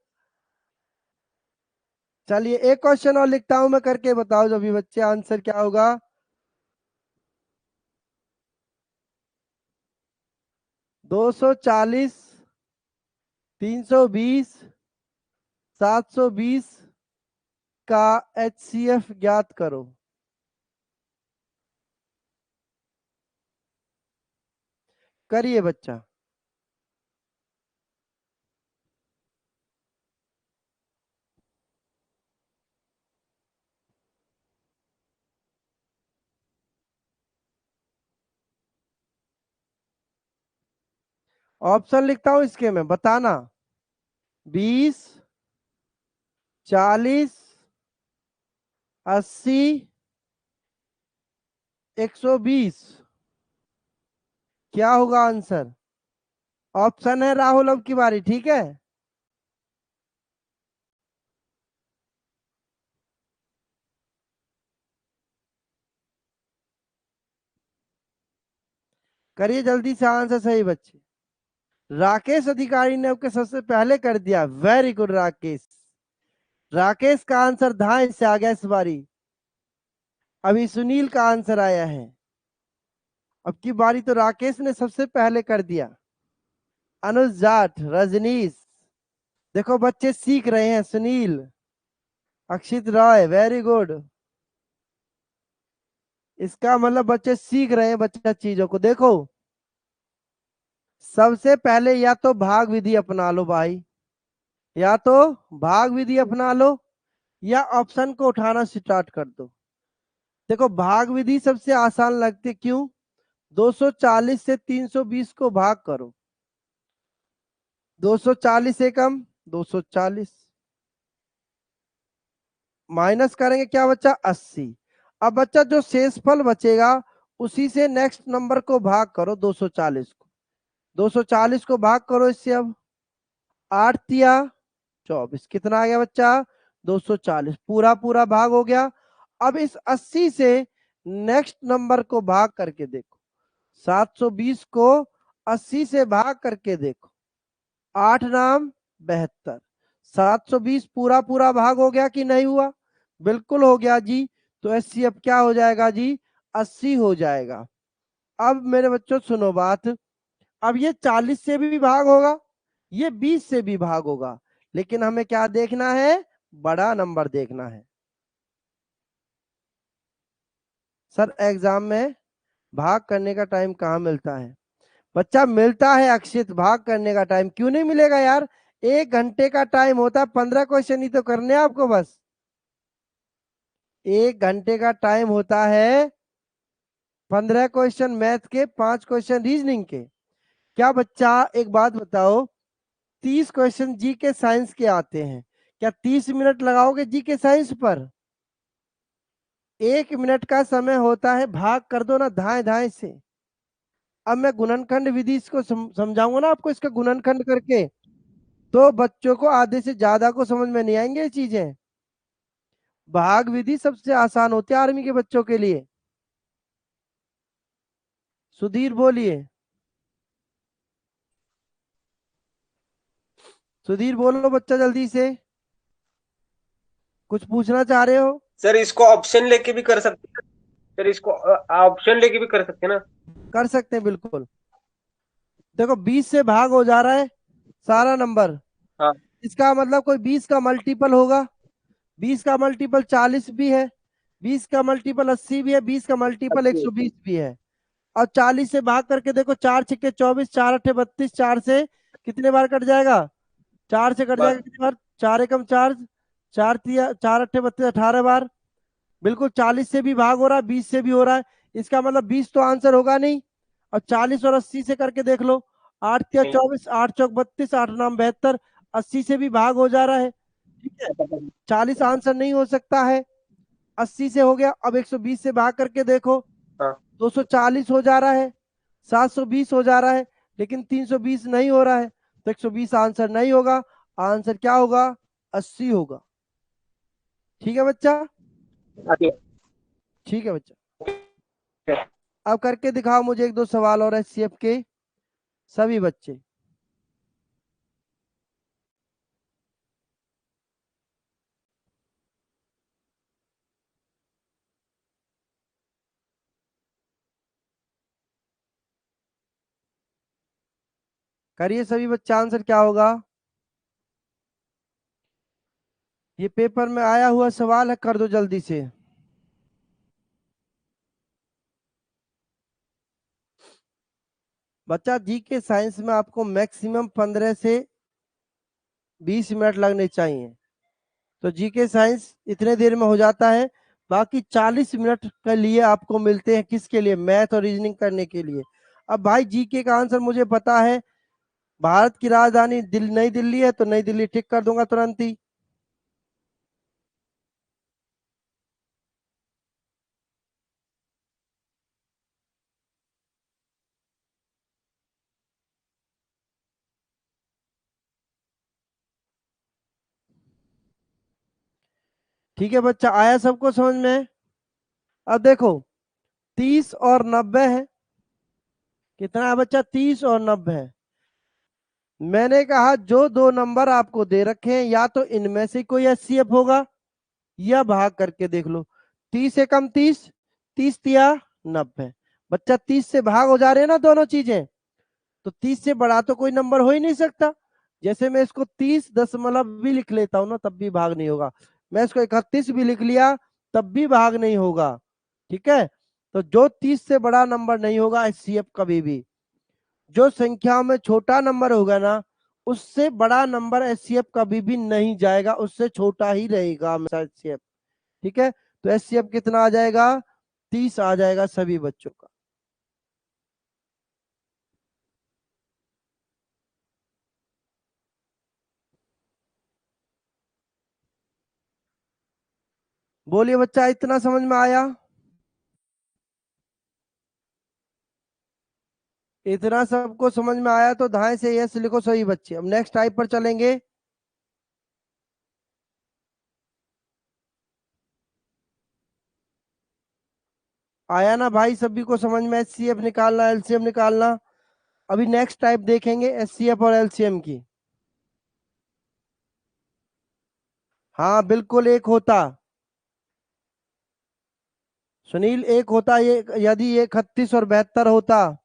चलिए एक क्वेश्चन और लिखता हूं मैं, करके बताओ जो भी बच्चे, आंसर क्या होगा। 240, 320, 720 का एचसीएफ ज्ञात करो। करिए बच्चा। ऑप्शन लिखता हूं इसके में, बताना। 20, 40, 80, 120, क्या होगा आंसर? ऑप्शन है राहुल, अब की बारी, ठीक है। करिए जल्दी से आंसर सही बच्चे। राकेश अधिकारी ने आपके सबसे पहले कर दिया, वेरी गुड राकेश। राकेश का आंसर धाए से आ गया इस बारी। अभी सुनील का आंसर आया है, अब की बारी तो राकेश ने सबसे पहले कर दिया। अनुज जाट, रजनीश, देखो बच्चे सीख रहे हैं। सुनील, अक्षित रॉय, वेरी गुड। इसका मतलब बच्चे सीख रहे हैं बच्चा चीजों को। देखो, सबसे पहले या तो भाग विधि अपना लो भाई, या तो भाग विधि अपना लो, या ऑप्शन को उठाना स्टार्ट कर दो। देखो भाग विधि सबसे आसान लगती है, क्यों? 240 से 320 को भाग करो, 240 एकम 240, माइनस करेंगे क्या बच्चा? 80। अब बच्चा जो शेषफल बचेगा उसी से नेक्स्ट नंबर को भाग करो, 240 को, 240 को भाग करो इससे। अब 8 तिया 24, कितना आ गया बच्चा? 240, पूरा पूरा भाग हो गया। अब इस 80 से नेक्स्ट नंबर को भाग करके देखो, 720 को 80 से भाग करके देखो, 8 नाम 72, 720 पूरा पूरा भाग हो गया कि नहीं हुआ? बिल्कुल हो गया जी। तो एचसीएफ क्या हो जाएगा जी, 80 हो जाएगा। अब मेरे बच्चों सुनो बात, अब ये 40 से भी भाग होगा, ये 20 से भी भाग होगा, लेकिन हमें क्या देखना है, बड़ा नंबर देखना है। सर एग्जाम में भाग करने का टाइम कहाँ मिलता है? बच्चा मिलता है अक्षित, भाग करने का टाइम क्यों नहीं मिलेगा यार? 1 घंटे का टाइम होता है, 15 क्वेश्चन ही तो करने हैं आपको बस। 1 घंटे का टाइम होता है, 15 क्वेश्चन मैथ के, 5 क्वेश्चन रीजनिंग के। क्या बच्चा एक बात बताओ, 30 क्वेश्चन जी के साइंस के आते हैं, क्या 30 मिनट लगाओगे जी के साइंस पर? 1 मिनट का समय होता है, भाग कर दो ना धाए धाए से। अब मैं गुणनखंड विधि इसको समझाऊंगा ना आपको, इसका गुणनखंड करके, तो बच्चों को आधे से ज्यादा को समझ में नहीं आएंगे ये चीजें। भाग विधि सबसे आसान होती है आर्मी के बच्चों के लिए। सुधीर बोलिए, सुधीर बोलो बच्चा जल्दी से, कुछ पूछना चाह रहे हो? सर इसको ऑप्शन लेके भी कर सकते हैं। सर इसको ऑप्शन लेके भी कर सकते हैं ना? कर सकते हैं बिल्कुल। देखो 20 से भाग हो जा रहा है सारा नंबर, हाँ। इसका मतलब कोई 20 का मल्टीपल होगा। 20 का मल्टीपल 40 भी है, 20 का मल्टीपल 80 भी है, 20 का मल्टीपल अच्छी। 120 भी है। और 40 से भाग करके देखो, 4 छक्के 24, 4 अट्ठे 32, 4 से कितने बार कट जाएगा? 4 से कट जाएगा बस। कितनी बार? 4 एकम 4, 4 तिया 4 अट्ठे 32, 18 बार। बिल्कुल 40 से भी भाग हो रहा है, 20 से भी हो रहा है, इसका मतलब 20 तो आंसर होगा नहीं। और 40 और 80 से करके देख लो, 8 तिया नहीं। 24, 8 चौक 32, 8 नाम 72, 80 से भी भाग हो जा रहा है। ठीक है, 40 आंसर नहीं हो सकता है, 80 से हो गया। अब 120 से भाग करके देखो, हाँ। 240 हो जा रहा है, 720 हो जा रहा है, लेकिन 320 नहीं हो रहा है, तो 120 आंसर नहीं होगा। आंसर क्या होगा? 80 होगा। ठीक है बच्चा? अच्छी। ठीक है बच्चा। अब करके दिखाओ मुझे एक दो सवाल और एचसीएफ के, सभी बच्चे। करिए सभी बच्चा, आंसर क्या होगा? ये पेपर में आया हुआ सवाल है, कर दो जल्दी से। बच्चा जी के साइंस में आपको मैक्सिमम 15 से 20 मिनट लगने चाहिए, तो जी के साइंस इतने देर में हो जाता है। बाकी 40 मिनट के लिए आपको मिलते हैं, किसके लिए? मैथ और रीजनिंग करने के लिए। अब भाई जीके का आंसर मुझे पता है, भारत की राजधानी नई दिल्ली है, तो नई दिल्ली टिक कर दूंगा तुरंत ही। ठीक है बच्चा, आया सबको समझ में? अब देखो 30 और 90 है, कितना है बच्चा? 30 और 90 है। मैंने कहा जो दो नंबर आपको दे रखे हैं, या तो इनमें से कोई एचसीएफ होगा, या भाग करके देख लो। 30 से कम 30, 30 तिया 90। बच्चा 30 से भाग हो जा रहे हैं ना दोनों चीजें, तो 30 से बड़ा तो कोई नंबर हो ही नहीं सकता। जैसे मैं इसको 30 दशमलव भी लिख लेता हूं ना, तब भी भाग नहीं होगा। मैं इसको 31 भी लिख लिया, तब भी भाग नहीं होगा। ठीक है, तो जो 30 से बड़ा नंबर नहीं होगा एचसीएफ कभी भी, जो संख्या में छोटा नंबर होगा ना, उससे बड़ा नंबर एचसीएफ कभी भी नहीं जाएगा, उससे छोटा ही रहेगा हमेशा एचसीएफ। ठीक है, तो एचसीएफ कितना आ जाएगा? 30 आ जाएगा सभी बच्चों का। बोलिए बच्चा, इतना समझ में आया? इतना सबको समझ में आया तो धाए से यस लिखो सही बच्चे। अब नेक्स्ट टाइप पर चलेंगे। आया ना भाई सभी को समझ में? एचसीएफ निकालना, एलसीएम निकालना। अभी नेक्स्ट टाइप देखेंगे एचसीएफ और एलसीएम की। हाँ बिल्कुल एक होता, सुनील एक होता ये, यदि ये 31 और 72 होता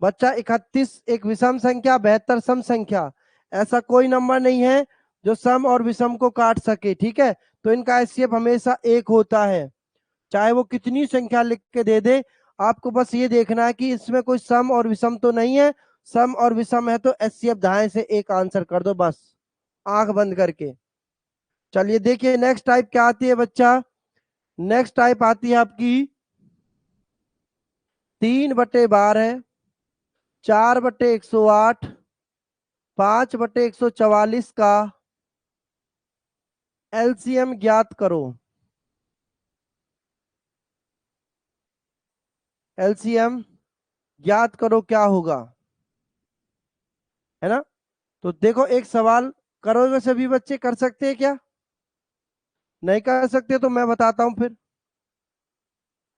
बच्चा, 31 एक विषम संख्या, 72 सम संख्या, ऐसा कोई नंबर नहीं है जो सम और विषम को काट सके, ठीक है। तो इनका एचसीएफ हमेशा एक होता है, चाहे वो कितनी संख्या लिख के दे दे, आपको बस ये देखना है कि इसमें कोई सम और विषम तो नहीं है। सम और विषम है तो एचसीएफ दाएं से एक आंसर कर दो बस, आंख बंद करके। चलिए देखिए नेक्स्ट टाइप क्या आती है बच्चा। नेक्स्ट टाइप आती है आपकी 3/12, 4/108, 5/144 का एलसीएम ज्ञात करो। एलसीएम ज्ञात करो क्या होगा, है ना। तो देखो एक सवाल करोगे, सभी बच्चे कर सकते हैं क्या? नहीं कर सकते तो मैं बताता हूं, फिर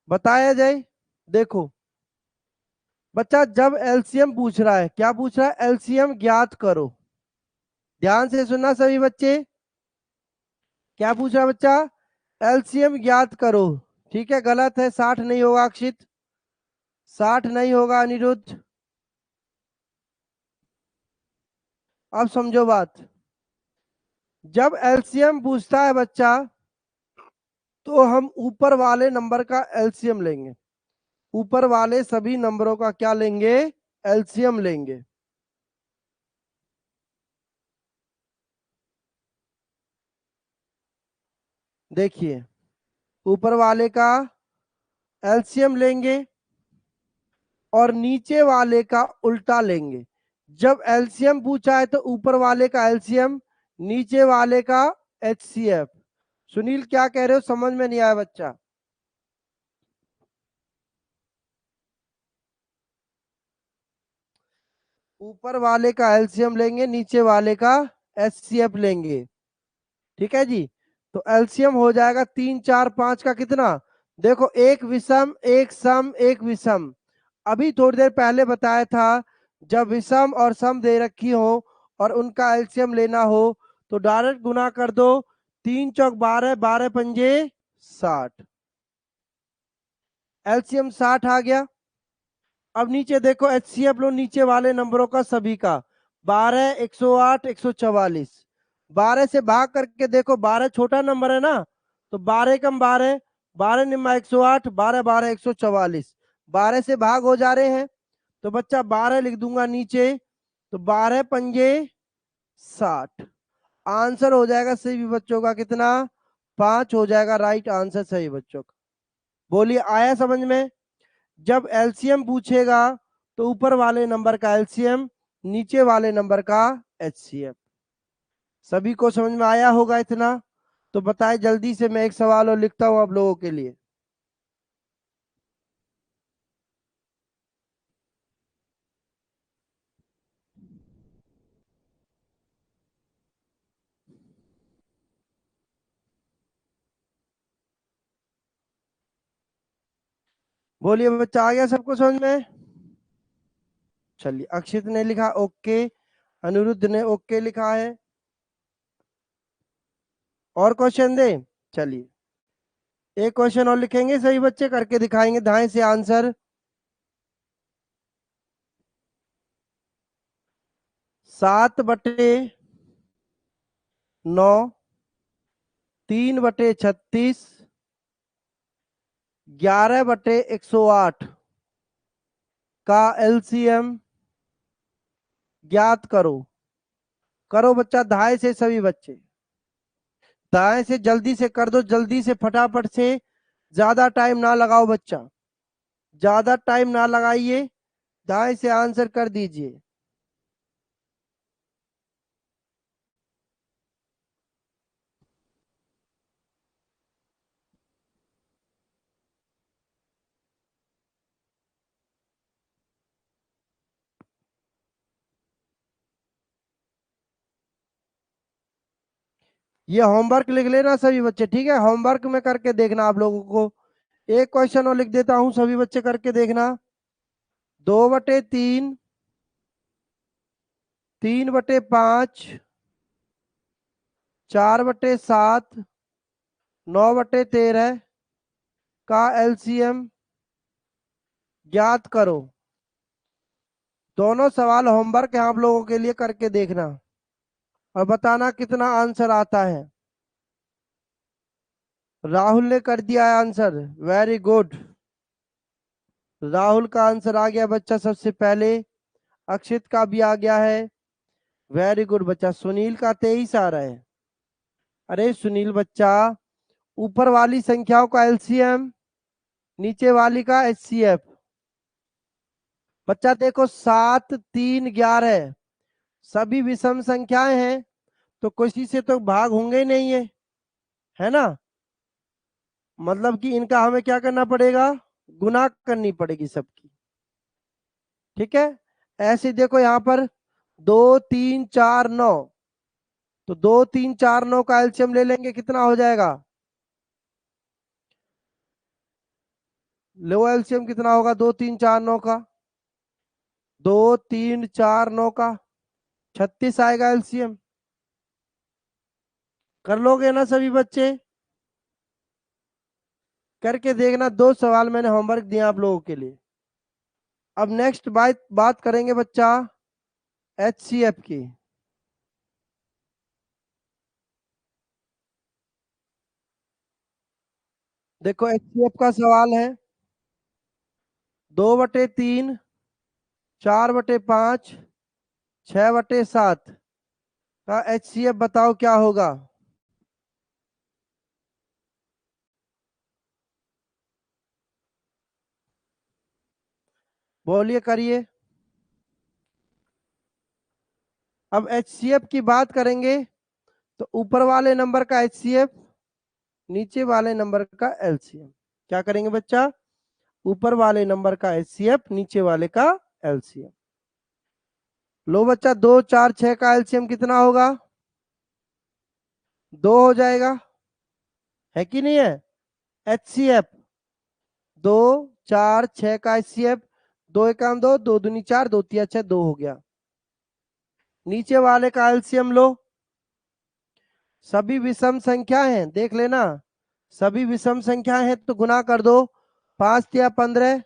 बताया जाए। देखो बच्चा, जब एलसीएम पूछ रहा है, क्या पूछ रहा है? एलसीएम ज्ञात करो। ध्यान से सुनना सभी बच्चे, क्या पूछ रहा है बच्चा? एलसीएम ज्ञात करो। ठीक है, गलत है, 60 नहीं होगा अक्षित, 60 नहीं होगा अनिरुद्ध। अब समझो बात, जब एलसीएम पूछता है बच्चा तो हम ऊपर वाले नंबर का एलसीएम लेंगे, ऊपर वाले सभी नंबरों का क्या लेंगे? एलसीएम लेंगे। देखिए ऊपर वाले का एलसीएम लेंगे और नीचे वाले का उल्टा लेंगे। जब एलसीएम पूछा है तो ऊपर वाले का एलसीएम, नीचे वाले का एचसीएफ। सुनील क्या कह रहे हो, समझ में नहीं आया बच्चा? ऊपर वाले का एलसीएम लेंगे, नीचे वाले का एचसीएफ लेंगे, ठीक है जी। तो एलसीएम हो जाएगा 3 4 5 का कितना? देखो एक विषम एक सम एक विषम, अभी थोड़ी देर पहले बताया था, जब विषम और सम दे रखी हो और उनका एलसीएम लेना हो तो डायरेक्ट गुना कर दो, 3 चौक 12, 12 पंजे 60, एलसीएम 60 आ गया। अब नीचे देखो एचसीएफ लो नीचे वाले नंबरों का सभी का, 12, 108, 144, 12 से भाग करके देखो, 12 छोटा नंबर है ना, तो 12 कम 12, 12 निम्मा 108, 12 12 144, 12 से भाग हो जा रहे हैं तो बच्चा 12 लिख दूंगा नीचे, तो 12 पंजे 60, आंसर हो जाएगा सभी बच्चों का कितना? 5 हो जाएगा राइट आंसर सही बच्चों का। बोलिए आया समझ में? जब एलसीएम पूछेगा तो ऊपर वाले नंबर का एलसीएम, नीचे वाले नंबर का एचसीएफ। सभी को समझ में आया होगा इतना? तो बताए जल्दी से, मैं एक सवाल और लिखता हूं आप लोगों के लिए। बोलिए बच्चा, आ गया सबको समझ में? चलिए अक्षित ने लिखा ओके, अनिरुद्ध ने ओके लिखा है। और क्वेश्चन दे? चलिए एक क्वेश्चन और लिखेंगे, सही बच्चे करके दिखाएंगे दाएं से आंसर। 7/9, 3/36, 11/108 का एलसीएम ज्ञात करो। करो बच्चा दाएं से, सभी बच्चे दाएं से जल्दी से कर दो, जल्दी से फटाफट से, ज्यादा टाइम ना लगाओ बच्चा, ज्यादा टाइम ना लगाइए, दाएं से आंसर कर दीजिए। ये होमवर्क लिख लेना सभी बच्चे, ठीक है, होमवर्क में करके देखना आप लोगों को। एक क्वेश्चन और लिख देता हूं, सभी बच्चे करके देखना। 2/3, 3/5, 4/7, 9/13 का एलसीएम ज्ञात करो। दोनों सवाल होमवर्क है आप लोगों के लिए, करके देखना और बताना कितना आंसर आता है। राहुल ने कर दिया है आंसर, वेरी गुड। राहुल का आंसर आ गया बच्चा सबसे पहले, अक्षित का भी आ गया है, वेरी गुड बच्चा। सुनील का 23 आ रहा है। अरे सुनील बच्चा, ऊपर वाली संख्याओं का एलसीएम, नीचे वाली का एचसीएफ। बच्चा देखो 7, 3, 11 सभी विषम संख्याएं हैं, तो किसी से तो भाग होंगे ही नहीं है ना। मतलब कि इनका हमें क्या करना पड़ेगा, गुना करनी पड़ेगी सबकी। ठीक है, ऐसे देखो यहाँ पर 2, 3, 4, 9, तो 2, 3, 4, 9 का एलसीएम ले लेंगे, कितना हो जाएगा? लो एलसीएम कितना होगा 2, 3, 4, 9 का? 2, 3, 4, 9 का 36 आएगा एलसीएम। कर लोगे ना सभी बच्चे? करके देखना, 2 सवाल मैंने होमवर्क दिया आप लोगों के लिए। अब नेक्स्ट बात करेंगे बच्चा एचसीएफ की। देखो एचसीएफ का सवाल है 2/3, 4/5, 6/7 का एचसीएफ बताओ क्या होगा? बोलिए, करिए। अब एचसीएफ की बात करेंगे तो ऊपर वाले नंबर का एचसीएफ, नीचे वाले नंबर का एलसीएम। क्या करेंगे बच्चा? ऊपर वाले नंबर का एचसीएफ, नीचे वाले का एलसीएम। लो बच्चा, 2, 4, 6 का एलसीएम कितना होगा? 2 हो जाएगा, है कि नहीं है? एचसीएफ 2, 4, 6 का एचसीएफ, 2 एकम 2, 2 दूनी 4, 2 तिया 6, 2 हो गया। नीचे वाले का एलसीएम लो, सभी विषम संख्या हैं, देख लेना सभी विषम संख्या हैं तो गुना कर दो। 5 तिया 15,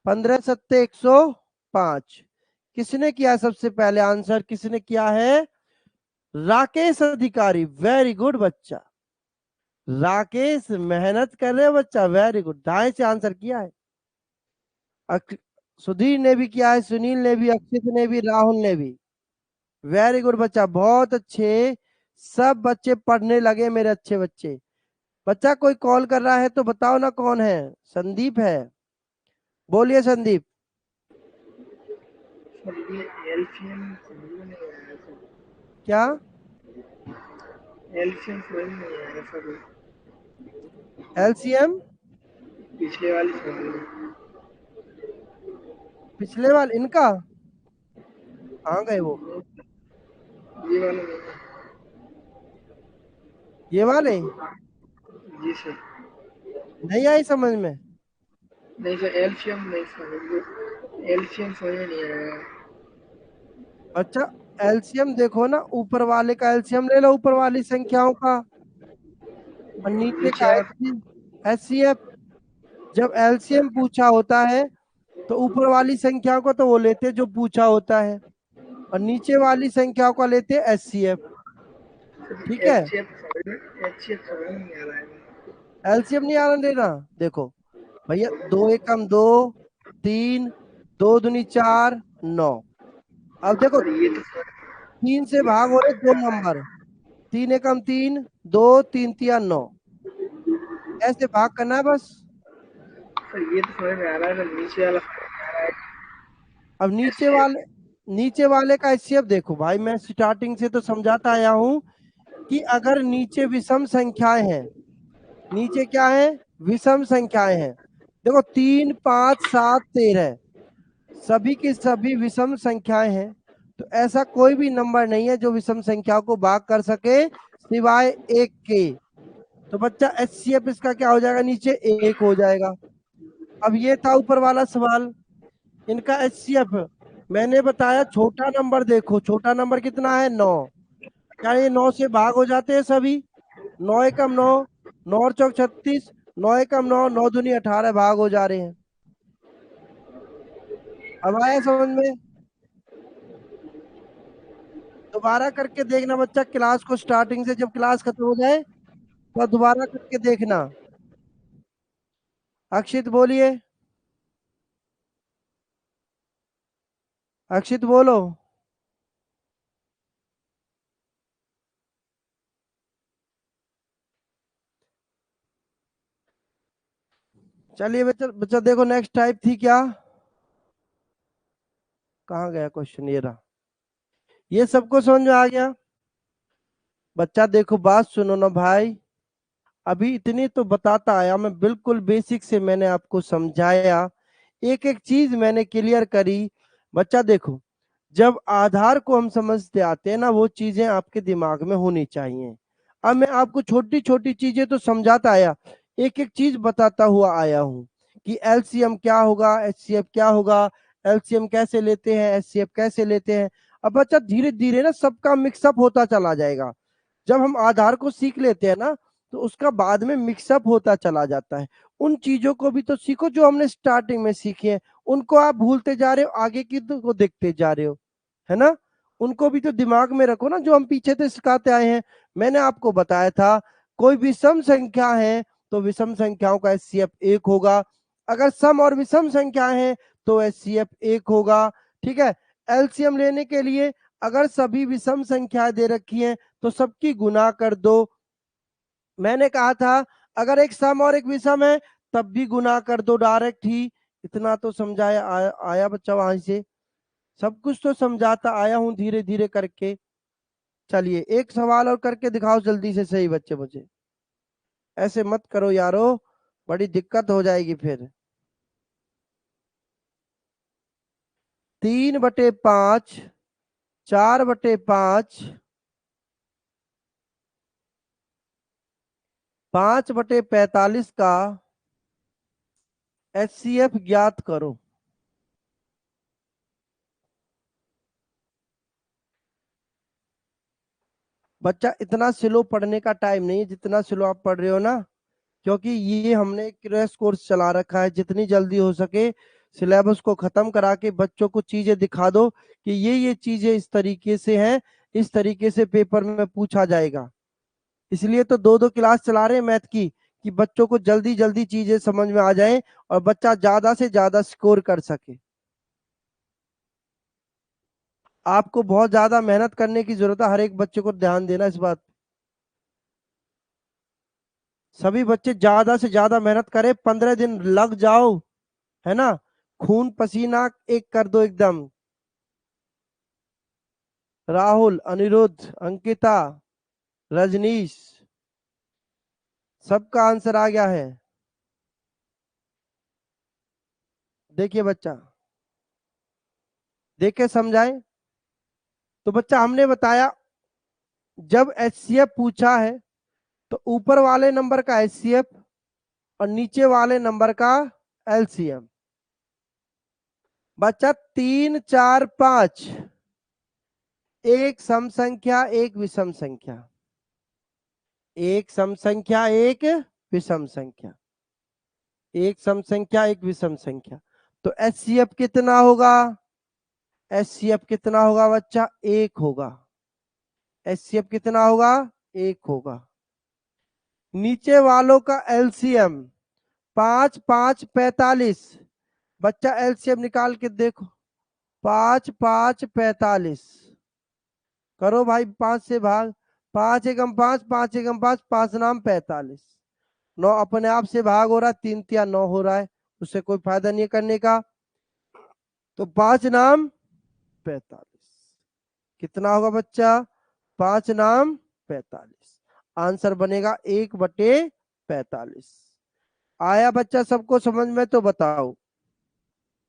15 सत्ते 105। किसने किया सबसे पहले आंसर? किसने किया है? राकेश अधिकारी, वेरी गुड बच्चा। राकेश मेहनत कर रहे हो बच्चा, वेरी गुड, ढाई से आंसर किया है। सुधीर ने भी किया है, सुनील ने भी, अक्षित ने भी, राहुल ने भी, वेरी गुड बच्चा, बहुत अच्छे। सब बच्चे पढ़ने लगे मेरे अच्छे बच्चे। बच्चा कोई कॉल कर रहा है तो बताओ ना कौन है? संदीप है, बोलिए संदीप। सर ये एलसीएम समझ में नहीं आया सर। क्या एलसीएम समझ में नहीं आया सर। एलसीएम? पिछले वाली समझ में। पिछले वाले इनका कहाँ गए वो? ये वाला नहीं। ये वाले जी सर। नहीं आई समझ में? नहीं सर, एलसीएम नहीं समझ, एलसीएम समझ में नहीं आया। अच्छा एलसीएम देखो ना, ऊपर वाले का एलसीएम ले लो, ऊपर वाली संख्याओं का, और नीचे का एचसीएफ। जब एलसीएम पूछा होता है तो ऊपर वाली संख्या को तो वो लेते जो पूछा होता है, और नीचे वाली संख्या को लेते एचसीएफ। ठीक है, एचसीएफ समझ में नहीं आ रहा है। एलसीएम नहीं आना देना। देखो भैया, 2 एकम 2, 3, 2 दूनी 4, 9। अब देखो सर ये तो 3 से भाग हो रहे 2 नंबर, 3 एकम 3, 2, 3 तिया 9, ऐसे भाग करना है बस। सर ये तो समझ में आ रहा है सर, नीचे वाला समझ में आ रहा है। अब नीचे वाले का एचसीएफ देखो भाई, मैं स्टार्टिंग से तो समझाता आया हूं कि अगर नीचे विषम संख्याएं हैं, नीचे क्या है? विषम संख्याएं हैं। देखो 3, 5, 7, 13 सभी की सभी विषम संख्याएं हैं, तो ऐसा कोई भी नंबर नहीं है जो विषम संख्या को भाग कर सके सिवाय 1 के। तो बच्चा एचसीएफ इसका क्या हो जाएगा? नीचे 1 हो जाएगा। अब ये था ऊपर वाला सवाल, इनका एचसीएफ मैंने बताया। छोटा नंबर देखो, छोटा नंबर कितना है? 9। क्या ये 9 से भाग हो जाते हैं सभी? 9 एकम 9, 9 और चौक 36, 9 एकम 9, 9 दूनी 18 भाग हो जा रहे हैं। अब आया समझ में? दोबारा करके देखना बच्चा, क्लास को स्टार्टिंग से, जब क्लास खत्म हो जाए तो दोबारा करके देखना। अक्षित बोलिए, अक्षित बोलो। चलिए बच्चा बच्चा देखो, नेक्स्ट टाइप थी क्या, कहाँ गया क्वेश्चन, ये रहा। ये सबको समझ में आ गया? बच्चा देखो बात सुनो ना भाई, अभी इतनी तो बताता आया मैं, बिल्कुल बेसिक से मैंने आपको समझाया, एक एक चीज मैंने क्लियर करी। बच्चा देखो, जब आधार को हम समझते आते हैं ना, वो चीजें आपके दिमाग में होनी चाहिए। अब मैं आपको छोटी छोटी चीजें तो समझाता आया, एक एक चीज बताता हुआ आया हूँ कि एलसीएम क्या होगा, एचसीएफ क्या होगा, एलसीएम कैसे लेते हैं, एचसीएफ कैसे लेते हैं। अब बच्चा धीरे धीरे ना सबका मिक्सअप होता चला जाएगा। जब हम आधार को सीख लेते हैं ना, तो उसका बाद में मिक्सअप होता चला जाता है। उन चीजों को भी तो सीखो जो हमने स्टार्टिंग में सीखी है, उनको आप भूलते जा रहे हो, आगे की को देखते जा रहे हो, है ना। उनको भी तो दिमाग में रखो ना, जो हम पीछे से सिखाते आए हैं। मैंने आपको बताया था, कोई विषम संख्या है तो विषम संख्याओं का एचसीएफ 1 होगा, अगर सम और विषम संख्या है तो एचसीएफ 1 होगा। ठीक है, एलसीएम लेने के लिए अगर सभी विषम संख्या दे रखी है तो सबकी गुना कर दो। मैंने कहा था अगर एक सम और एक विषम है तब भी गुना कर दो डायरेक्ट ही। इतना तो समझाया आया बच्चा, वहां से सब कुछ तो समझाता आया हूं धीरे धीरे करके। चलिए एक सवाल और करके दिखाओ जल्दी से सही बच्चे मुझे, ऐसे मत करो यारो, बड़ी दिक्कत हो जाएगी फिर। 3/5, 4/5, 5/45 का एचसीएफ ज्ञात करो। बच्चा इतना स्लो पढ़ने का टाइम नहीं है जितना स्लो आप पढ़ रहे हो ना, क्योंकि ये हमने क्रैश कोर्स चला रखा है। जितनी जल्दी हो सके सिलेबस को खत्म करा के बच्चों को चीजें दिखा दो कि ये चीजें इस तरीके से हैं, इस तरीके से पेपर में पूछा जाएगा। इसलिए तो 2-2 क्लास चला रहे हैं मैथ की, कि बच्चों को जल्दी जल्दी चीजें समझ में आ जाए और बच्चा ज्यादा से ज्यादा स्कोर कर सके। आपको बहुत ज्यादा मेहनत करने की जरूरत है, हर एक बच्चे को ध्यान देना इस बात। सभी बच्चे ज्यादा से ज्यादा मेहनत करें, 15 दिन लग जाओ, है ना, खून पसीना एक कर दो एकदम। राहुल, अनिरुद्ध, अंकिता, रजनीश, सबका आंसर आ गया है। देखिए बच्चा, देखे समझाए। तो बच्चा हमने बताया, जब एचसीएफ पूछा है तो ऊपर वाले नंबर का एचसीएफ और नीचे वाले नंबर का एलसीएम। बच्चा 3, 4, 5, एक सम संख्या एक विषम संख्या, एक सम संख्या एक विषम संख्या, एक सम संख्या एक विषम संख्या। तो एचसीएफ कितना होगा, एचसीएफ कितना होगा बच्चा, 1 होगा। एचसीएफ कितना होगा, 1 होगा। नीचे वालों का एलसीएम 5, 5, 45। बच्चा एलसीएम निकाल के देखो, 5, 5, 45 करो भाई, 5 से भाग, 5 एकम 5, 5 एकम 5, 5 नाम 45, 9 अपने आप से भाग हो रहा है, 3 तिया 9 हो रहा है, उससे कोई फायदा नहीं करने का। तो 5 नाम 45 कितना होगा बच्चा, 5 नाम 45, आंसर बनेगा 1/45। आया बच्चा सबको समझ में, तो बताओ।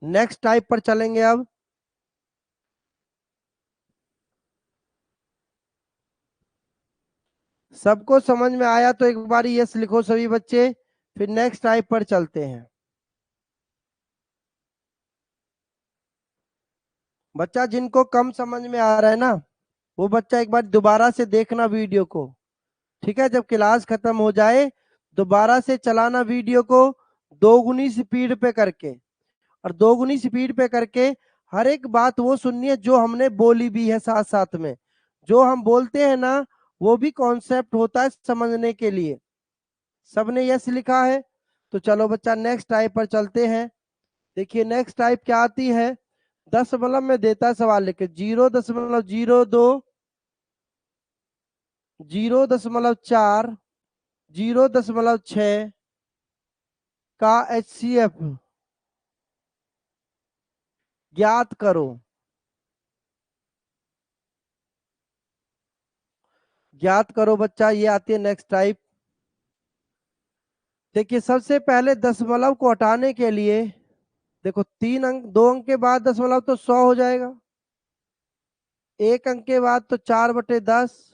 नेक्स्ट टाइप पर चलेंगे अब। सबको समझ में आया तो एक बार यस लिखो सभी बच्चे, फिर नेक्स्ट टाइप पर चलते हैं। बच्चा जिनको कम समझ में आ रहा है ना, वो बच्चा एक बार दोबारा से देखना वीडियो को, ठीक है, जब क्लास खत्म हो जाए दोबारा से चलाना वीडियो को 2 गुनी स्पीड पे करके, और 2 गुनी स्पीड पे करके हर एक बात वो सुननी है जो हमने बोली भी है, साथ साथ में जो हम बोलते हैं ना वो भी कॉन्सेप्ट होता है समझने के लिए। सबने यस लिखा है, तो चलो बच्चा नेक्स्ट टाइप पर चलते हैं। देखिए नेक्स्ट टाइप क्या आती है, 10 में देता है सवाल लिखे 0.02, 0.4, 0.6 का HCF ज्ञात करो। ज्ञात करो बच्चा, ये आती है नेक्स्ट टाइप। देखिए सबसे पहले दशमलव को हटाने के लिए देखो 3 अंक, 2 अंक के बाद दशमलव तो 100 हो जाएगा, 1 अंक के बाद तो 4/10,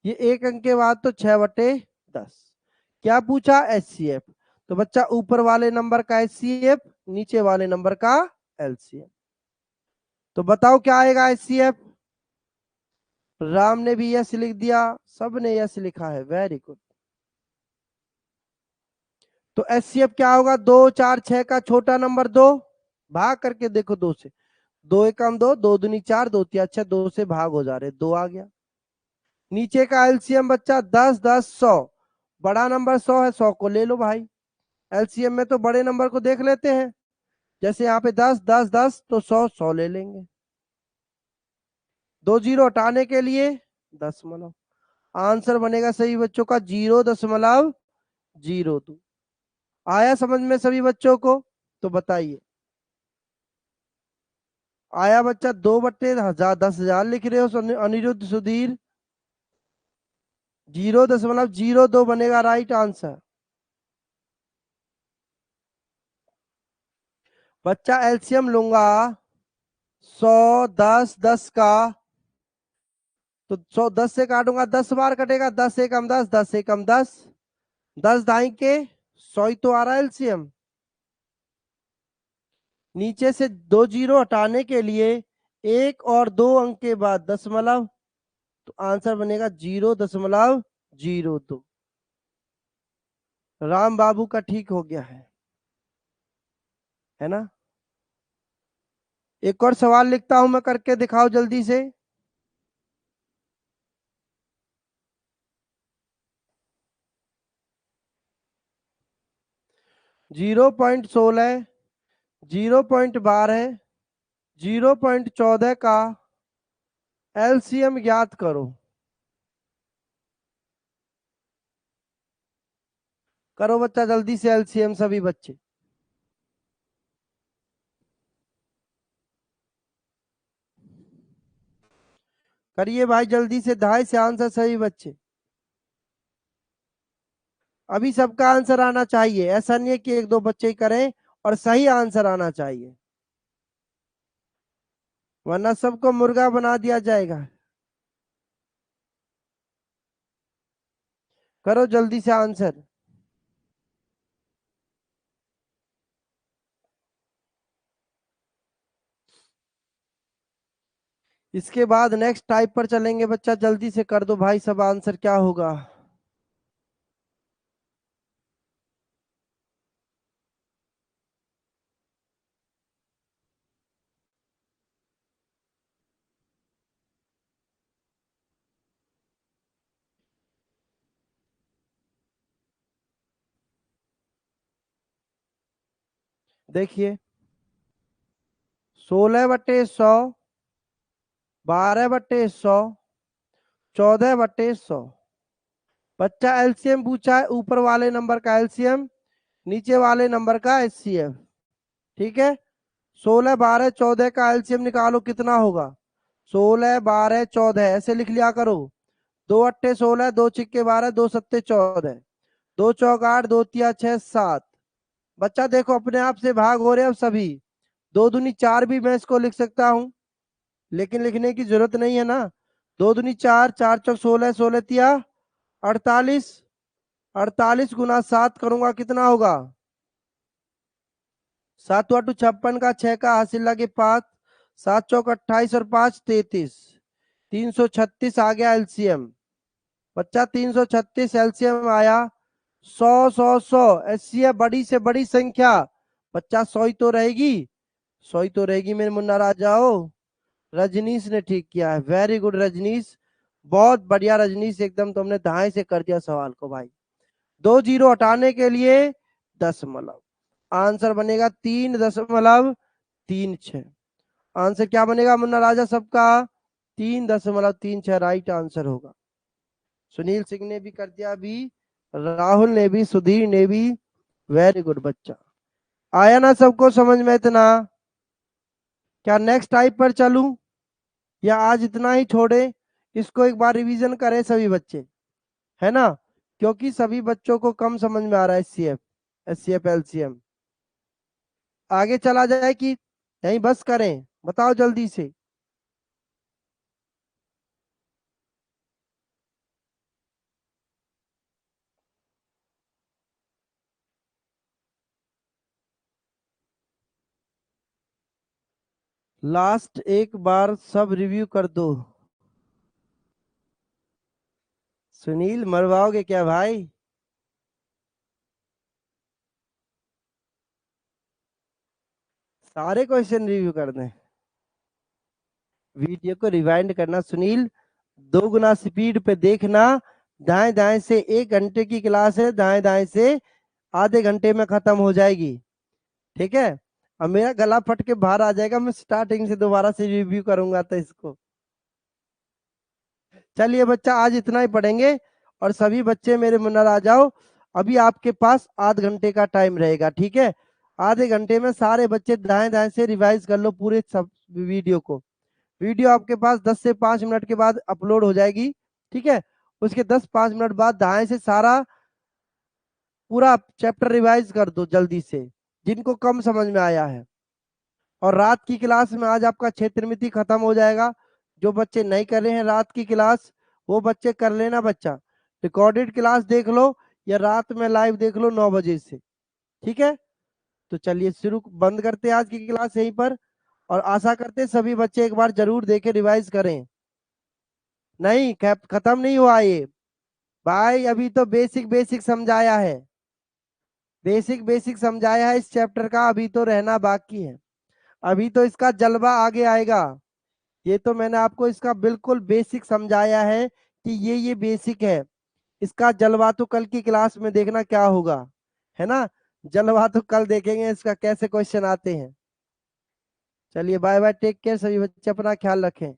ये 1 अंक के बाद तो 6/10। क्या पूछा, HCF। तो बच्चा ऊपर वाले नंबर का HCF, नीचे वाले नंबर का LCM। तो बताओ क्या आएगा HCF। राम ने भी यस लिख दिया, सबने यस लिखा है, वेरी गुड। तो HCF क्या होगा, 2, 4, 6 का छोटा नंबर 2, भाग करके देखो 2 से, 2 एकम 2, 2 दूनी 4, 2 तिया 6, 2 से भाग हो जा रहे, 2 आ गया। नीचे का LCM बच्चा 10, 10, 100, बड़ा नंबर 100 है, 100 को ले लो भाई। LCM में तो बड़े नंबर को देख लेते हैं, जैसे यहाँ पे 10, 10, 10 तो 100, 100 ले लेंगे। 2 जीरो हटाने के लिए दशमलव, आंसर बनेगा सही बच्चों का 0.02। आया समझ में सभी बच्चों को, तो बताइए आया बच्चा। 2/10,000 लिख रहे हो अनिरुद्ध सुधीर, 0.02 बनेगा राइट आंसर। बच्चा एलसीएम लूंगा 100, 10, 10 का, तो 100 10 से काटूंगा 10 बार कटेगा, 10 एकम 10, 10 एकम 10, 10 दाई के 100 ही तो आ रहा है एलसीएम। नीचे से 2 जीरो हटाने के लिए 1 और 2 अंक के बाद दशमलव, तो आंसर बनेगा 0.02। राम बाबू का ठीक हो गया है ना। एक और सवाल लिखता हूं मैं, करके दिखाओ जल्दी से। जीरो 0.16, 0.12, 0.14 का एलसीएम ज्ञात करो। करो बच्चा जल्दी से एलसीएम, सभी बच्चे करिए भाई जल्दी से, 2.5 से आंसर सभी बच्चे। अभी सबका आंसर आना चाहिए, ऐसा नहीं है कि 1-2 बच्चे ही करें, और सही आंसर आना चाहिए, वरना सबको मुर्गा बना दिया जाएगा। करो जल्दी से आंसर। इसके बाद नेक्स्ट टाइप पर चलेंगे बच्चा, जल्दी से कर दो भाई सब आंसर, क्या होगा। देखिए 16/100, 12/100, 14/100। बच्चा एलसीएम पूछा है, ऊपर वाले नंबर का एलसीएम, नीचे वाले नंबर का एचसीएफ। ठीक है, 16, 12, 14 का एलसीएम निकालो कितना होगा। 16, 12, 14 ऐसे लिख लिया करो। 2 अट्ठे 16, 2 छिक्के 12, 2 सत्ते 14, 2 चौक 8, 2 तिया 6, 7। बच्चा देखो अपने आप से भाग हो रहे हैं अब सभी। 2 दूनी 4 भी मैं इसको लिख सकता हूं, लेकिन लिखने की जरूरत नहीं है ना। 2 दूनी 4, 4 चौक 16, 16 तिया 48, 48 गुना 7 करूंगा कितना होगा। 7 8 56 का 6 का हासिल लगे 5, 7 चौक 28 और 5 33, 336 आ गया एलसीएम। बच्चा 336 एलसीएम आया, 100 100 100 HCF बड़ी से बड़ी संख्या। बच्चा 100 ही तो रहेगी, 100 ही तो रहेगी मेरे मुन्ना राजाओ। रजनीश ने ठीक किया है, वेरी गुड रजनीश, बहुत बढ़िया रजनीश, एकदम तुमने दाएं से कर दिया सवाल को भाई। 2 जीरो हटाने के लिए दशमलव, आंसर बनेगा 3.36। आंसर क्या बनेगा मुन्ना राजा सबका? 3.36 राइट आंसर होगा। सुनील सिंह ने भी कर दिया भी, राहुल ने भी, सुधीर ने भी, वेरी गुड बच्चा। आया ना सबको समझ में इतना? क्या नेक्स्ट टाइप पर चलूं या आज इतना ही छोड़े? इसको एक बार रिवीजन करें सभी बच्चे, है ना, क्योंकि सभी बच्चों को कम समझ में आ रहा है एचसीएफ एलसीएम। आगे चला जाए कि यहीं बस करें, बताओ जल्दी से। लास्ट एक बार सब रिव्यू कर दो। सुनील मरवाओगे क्या भाई? सारे क्वेश्चन रिव्यू कर दें? वीडियो को रिवाइंड करना सुनील, 2 गुना स्पीड पे देखना। दाएं दाएं से 1 घंटे की क्लास है, दाएं दाएं से आधे घंटे में खत्म हो जाएगी, ठीक है। अब मेरा गला फट के बाहर आ जाएगा, मैं स्टार्टिंग से दोबारा से रिव्यू करूंगा तो इसको। चलिए बच्चा आज इतना ही पढ़ेंगे, और सभी बच्चे मेरे मुन्ना आ जाओ। अभी आपके पास आध घंटे का टाइम रहेगा, ठीक है। आधे घंटे में सारे बच्चे दाएं दाएं से रिवाइज कर लो पूरे सब वीडियो को। वीडियो आपके पास 10 से 5 मिनट के बाद अपलोड हो जाएगी, ठीक है। उसके 10-5 मिनट बाद दाएं से सारा पूरा चैप्टर रिवाइज कर दो जल्दी से, जिनको कम समझ में आया है। और रात की क्लास में आज आपका क्षेत्रमिति खत्म हो जाएगा। जो बच्चे नहीं कर रहे हैं रात की क्लास, वो बच्चे कर लेना बच्चा। रिकॉर्डेड क्लास देख लो या रात में लाइव देख लो 9 बजे से, ठीक है। तो चलिए शुरू बंद करते हैं आज की क्लास यहीं पर, और आशा करते हैं सभी बच्चे एक बार जरूर देखे रिवाइज करें। नहीं खत्म नहीं हुआ ये भाई, अभी तो बेसिक बेसिक समझाया है, बेसिक बेसिक समझाया है इस चैप्टर का, अभी तो रहना बाकी है। अभी तो इसका जलवा आगे आएगा। ये तो मैंने आपको इसका बिल्कुल बेसिक समझाया है कि ये बेसिक है। इसका जलवा तो कल की क्लास में देखना क्या होगा, है ना। जलवा तो कल देखेंगे इसका कैसे क्वेश्चन आते हैं। चलिए बाय बाय, टेक केयर, सभी बच्चे अपना ख्याल रखें।